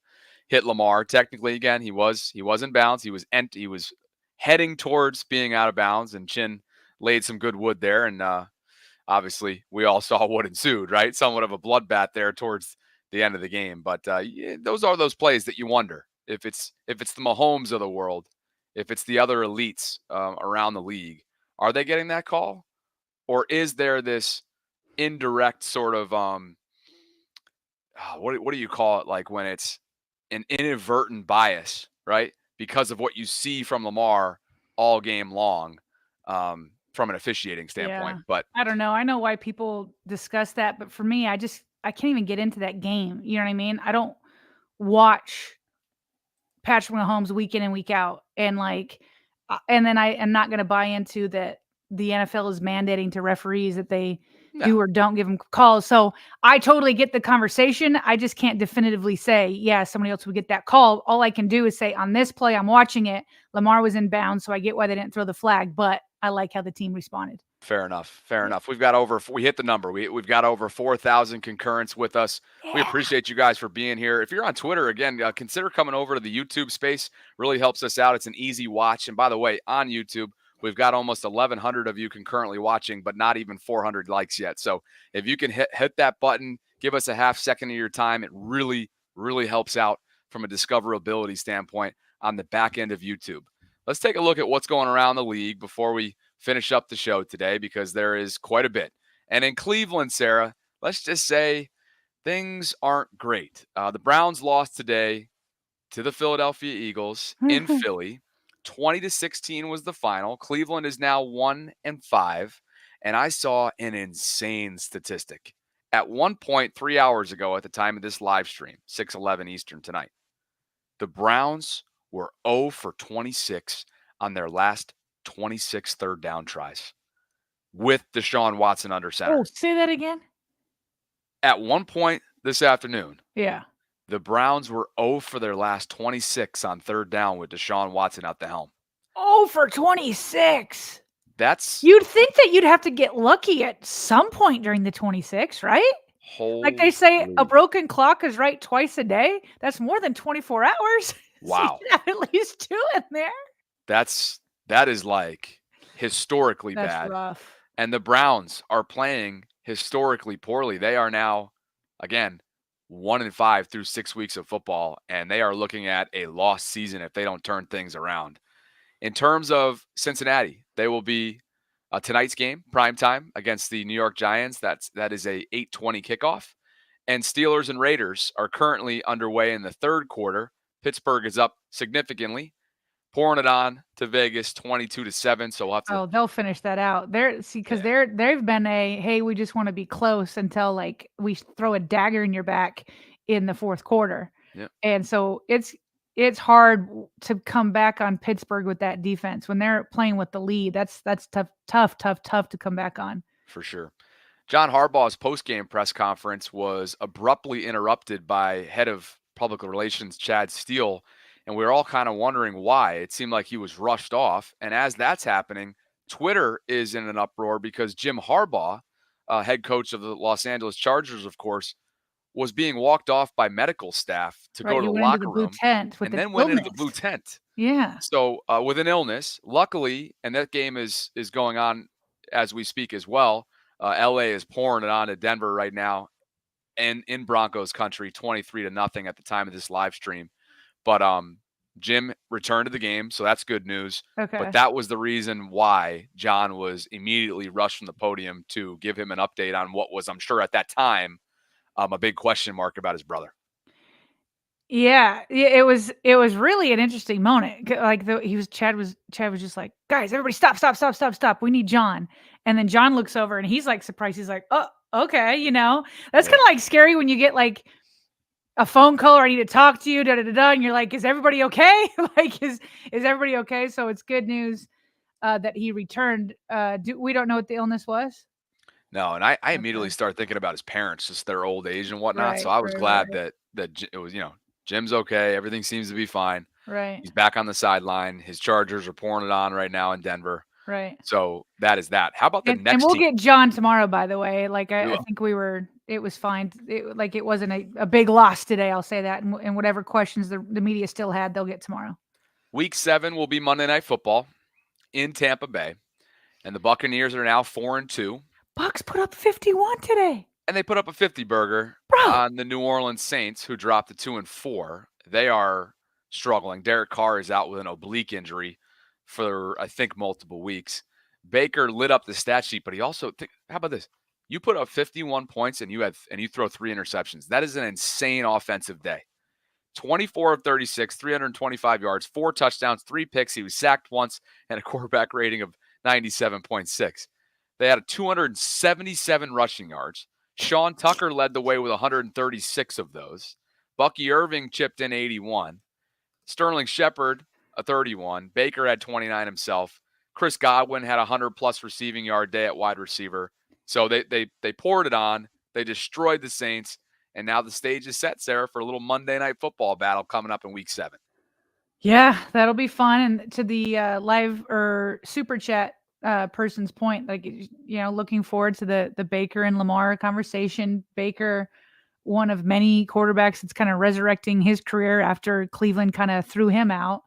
hit Lamar. Technically, again, he was in bounds. He was heading towards being out of bounds, and Chin laid some good wood there. And obviously, we all saw what ensued, right? Somewhat of a bloodbath there towards the end of the game. But those are those plays that you wonder if it's the Mahomes of the world, if it's the other elites around the league, are they getting that call? Or is there this indirect sort of what do you call it? Like when it's an inadvertent bias, right? Because of what you see from Lamar all game long, from an officiating standpoint. Yeah. But I don't know. I know why people discuss that, but for me, I can't even get into that game. You know what I mean? I don't watch Patrick Mahomes week in and week out, and then I am not going to buy into that. The NFL is mandating to referees that they do or don't give them calls. So I totally get the conversation. I just can't definitively say, yeah, somebody else would get that call. All I can do is say on this play, I'm watching it. Lamar was in bounds, so I get why they didn't throw the flag, but I like how the team responded. Fair enough. We hit the number. We've got over 4,000 concurrents with us. Yeah. We appreciate you guys for being here. If you're on Twitter, again, consider coming over to the YouTube space. Really helps us out. It's an easy watch. And by the way, on YouTube, we've got almost 1,100 of you concurrently watching, but not even 400 likes yet. So if you can hit that button, give us a half second of your time, it really, really helps out from a discoverability standpoint on the back end of YouTube. Let's take a look at what's going around the league before we finish up the show today, because there is quite a bit. And in Cleveland, Sarah, let's just say things aren't great. The Browns lost today to the Philadelphia Eagles in Philly. 20-16 was the final. Cleveland is now 1-5. And I saw an insane statistic. At one point, 3 hours ago, at the time of this live stream, 6:11 Eastern tonight, the Browns were 0 for 26 on their last 26 third down tries with Deshaun Watson under center. Oh, say that again? At one point this afternoon, Yeah. the Browns were 0 for their last 26 on third down with Deshaun Watson at the helm. 0 for 26. That's You'd think that you'd have to get lucky at some point during the 26, right? Like they say, a broken clock is right twice a day. That's more than 24 hours. Wow. So you have at least 2 in there. That is like historically That's bad. rough. And the Browns are playing historically poorly. They are now, again, 1-5 through 6 weeks of football, and they are looking at a lost season if they don't turn things around. In terms of Cincinnati, they will be tonight's game, primetime, against the New York Giants. That is a 8:20 kickoff. And Steelers and Raiders are currently underway in the third quarter. Pittsburgh is up significantly, pouring it on to Vegas 22-7. So we'll have to. Oh, they'll finish that out. They've been hey, we just want to be close until like we throw a dagger in your back in the fourth quarter. Yeah. And so it's hard to come back on Pittsburgh with that defense when they're playing with the lead. That's tough to come back on. For sure. John Harbaugh's postgame press conference was abruptly interrupted by head of public relations Chad Steele, and we were all kind of wondering why. It seemed like he was rushed off, and as that's happening, Twitter is in an uproar because Jim Harbaugh, head coach of the Los Angeles Chargers, of course, was being walked off by medical staff to go to the locker room, and then went into the blue tent. Yeah. So with an illness, luckily, and that game is going on as we speak as well. LA is pouring it on to Denver right now, and in Broncos country, 23-0 at the time of this live stream. But Jim returned to the game, so that's good news. Okay. But that was the reason why John was immediately rushed from the podium to give him an update on what was, I'm sure at that time, a big question mark about his brother. Yeah, it was really an interesting moment. Like Chad was just like, guys, everybody stop. We need John. And then John looks over and he's like surprised. He's like, oh, okay. That's kind of like scary when you get like a phone call or I need to talk to you, and you're like, is everybody okay? Like, is everybody okay? So it's good news that he returned. We don't know what the illness was? No, and I immediately start thinking about his parents, just their old age and whatnot. So I was glad that it was, Jim's okay. Everything seems to be fine. Right. He's back on the sideline. His Chargers are pouring it on right now in Denver. Right. So that is that. How about the next And we'll team? get John tomorrow, by the way. Like I think it was fine. It wasn't a big loss today. I'll say that. And whatever questions the media still had, they'll get tomorrow. Week 7 will be Monday Night Football in Tampa Bay. And the Buccaneers are now 4-2. Bucs put up 51 today. And they put up a 50 burger on the New Orleans Saints, who dropped to 2-4. They are struggling. Derek Carr is out with an oblique injury for, I think, multiple weeks. Baker lit up the stat sheet, but he also, how about this? You put up 51 points and you throw 3 interceptions. That is an insane offensive day. 24 of 36, 325 yards, 4 touchdowns, 3 picks. He was sacked once and a quarterback rating of 97.6. They had 277 rushing yards. Sean Tucker led the way with 136 of those. Bucky Irving chipped in 81. Sterling Shepard, a 31. Baker had 29 himself. Chris Godwin had a 100-plus receiving yard day at wide receiver. So they poured it on. They destroyed the Saints. And now the stage is set, Sarah, for a little Monday Night Football battle coming up in Week 7. Yeah, that'll be fun. And to the live or super chat person's point, like, looking forward to the Baker and Lamar conversation. Baker, one of many quarterbacks that's kind of resurrecting his career after Cleveland kind of threw him out.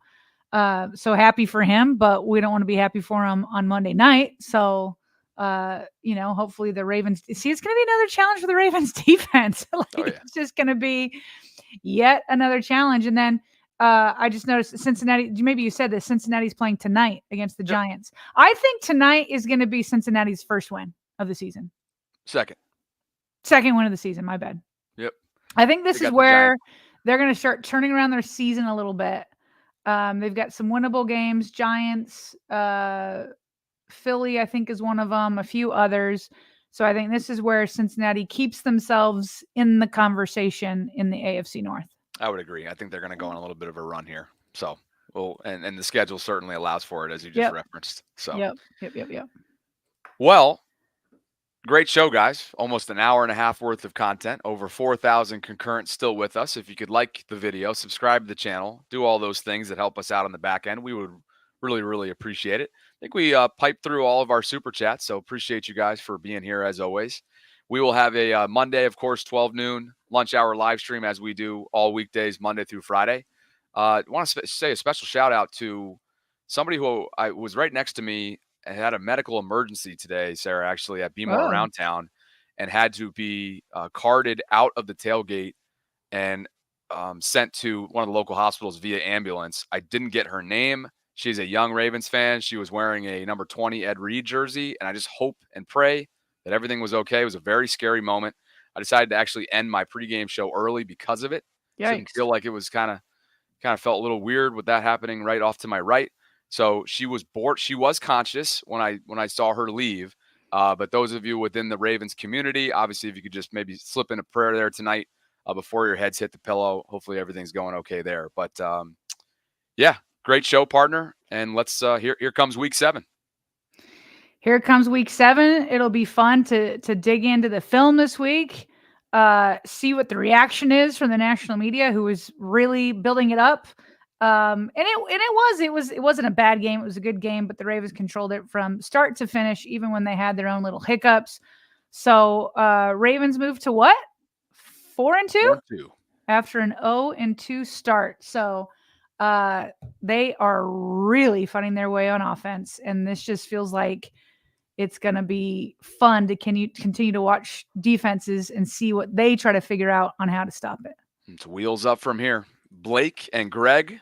So happy for him, but we don't want to be happy for him on Monday night. So Hopefully the Ravens see it's going to be another challenge for the Ravens defense. It's just going to be yet another challenge. And then I just noticed Cincinnati. Maybe you said this. Cincinnati's playing tonight against the Giants. I think tonight is going to be Cincinnati's first win of the season. Second win of the season. My bad. Yep. I think this is where they're going to start turning around their season a little bit. They've got some winnable games. Giants, Philly, I think, is one of them. A few others. So I think this is where Cincinnati keeps themselves in the conversation in the AFC North. I would agree. I think they're going to go on a little bit of a run here. So, and the schedule certainly allows for it, as you just referenced. So, Yep. Well, great show, guys. Almost an hour and a half worth of content. Over 4,000 concurrents still with us. If you could like the video, subscribe to the channel, do all those things that help us out on the back end, we would really, really appreciate it. I think we piped through all of our super chats, so appreciate you guys for being here as always. We will have a Monday, of course, 12 noon lunch hour live stream as we do all weekdays, Monday through Friday. I want to say a special shout out to somebody who was right next to me and had a medical emergency today, Sarah, actually at BMore Around Town, and had to be carted out of the tailgate and sent to one of the local hospitals via ambulance. I didn't get her name. She's a young Ravens fan. She was wearing a number 20 Ed Reed jersey, and I just hope and pray that everything was okay. It was a very scary moment. I decided to actually end my pregame show early because of it. Yikes. Didn't feel like it was kind of felt a little weird with that happening right off to my right. So she was conscious when I saw her leave. But those of you within the Ravens community, obviously, if you could just maybe slip in a prayer there tonight before your heads hit the pillow, hopefully everything's going okay there. But yeah, great show, partner. And let's here comes week 7. Here comes week 7. It'll be fun to dig into the film this week, see what the reaction is from the national media, who is really building it up. And it wasn't a bad game. It was a good game, but the Ravens controlled it from start to finish, even when they had their own little hiccups. So Ravens moved to what? 4-2? 4-2. After an 0-2 start. So they are really finding their way on offense. And this just feels like it's going to be fun to continue to watch defenses and see what they try to figure out on how to stop it. It's wheels up from here. Blake and Greg,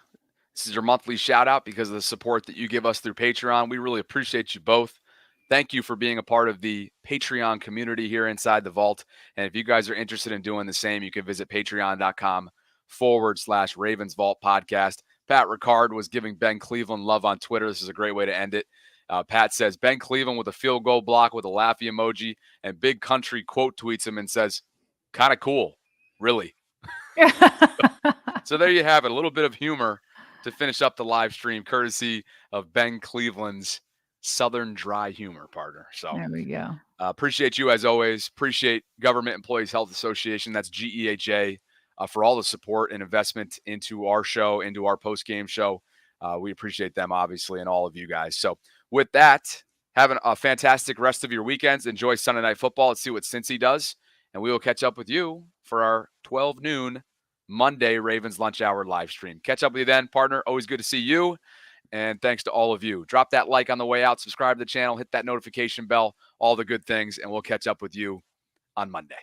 this is your monthly shout out because of the support that you give us through Patreon. We really appreciate you both. Thank you for being a part of the Patreon community here inside the vault. And if you guys are interested in doing the same, you can visit patreon.com/RavensVault podcast. Pat Ricard was giving Ben Cleveland love on Twitter. This is a great way to end it. Pat says, Ben Cleveland with a field goal block with a laughy emoji, and Big Country quote tweets him and says, kind of cool, really. So there you have it, a little bit of humor to finish up the live stream, courtesy of Ben Cleveland's Southern dry humor, partner. So there we go. Appreciate you as always. Appreciate Government Employees Health Association, that's GEHA, for all the support and investment into our show, into our post-game show. We appreciate them, obviously, and all of you guys. So with that, have a fantastic rest of your weekends. Enjoy Sunday Night Football. Let's see what Cincy does. And we will catch up with you for our 12 noon Monday Ravens Lunch Hour live stream. Catch up with you then, partner. Always good to see you. And thanks to all of you. Drop that like on the way out. Subscribe to the channel. Hit that notification bell. All the good things. And we'll catch up with you on Monday.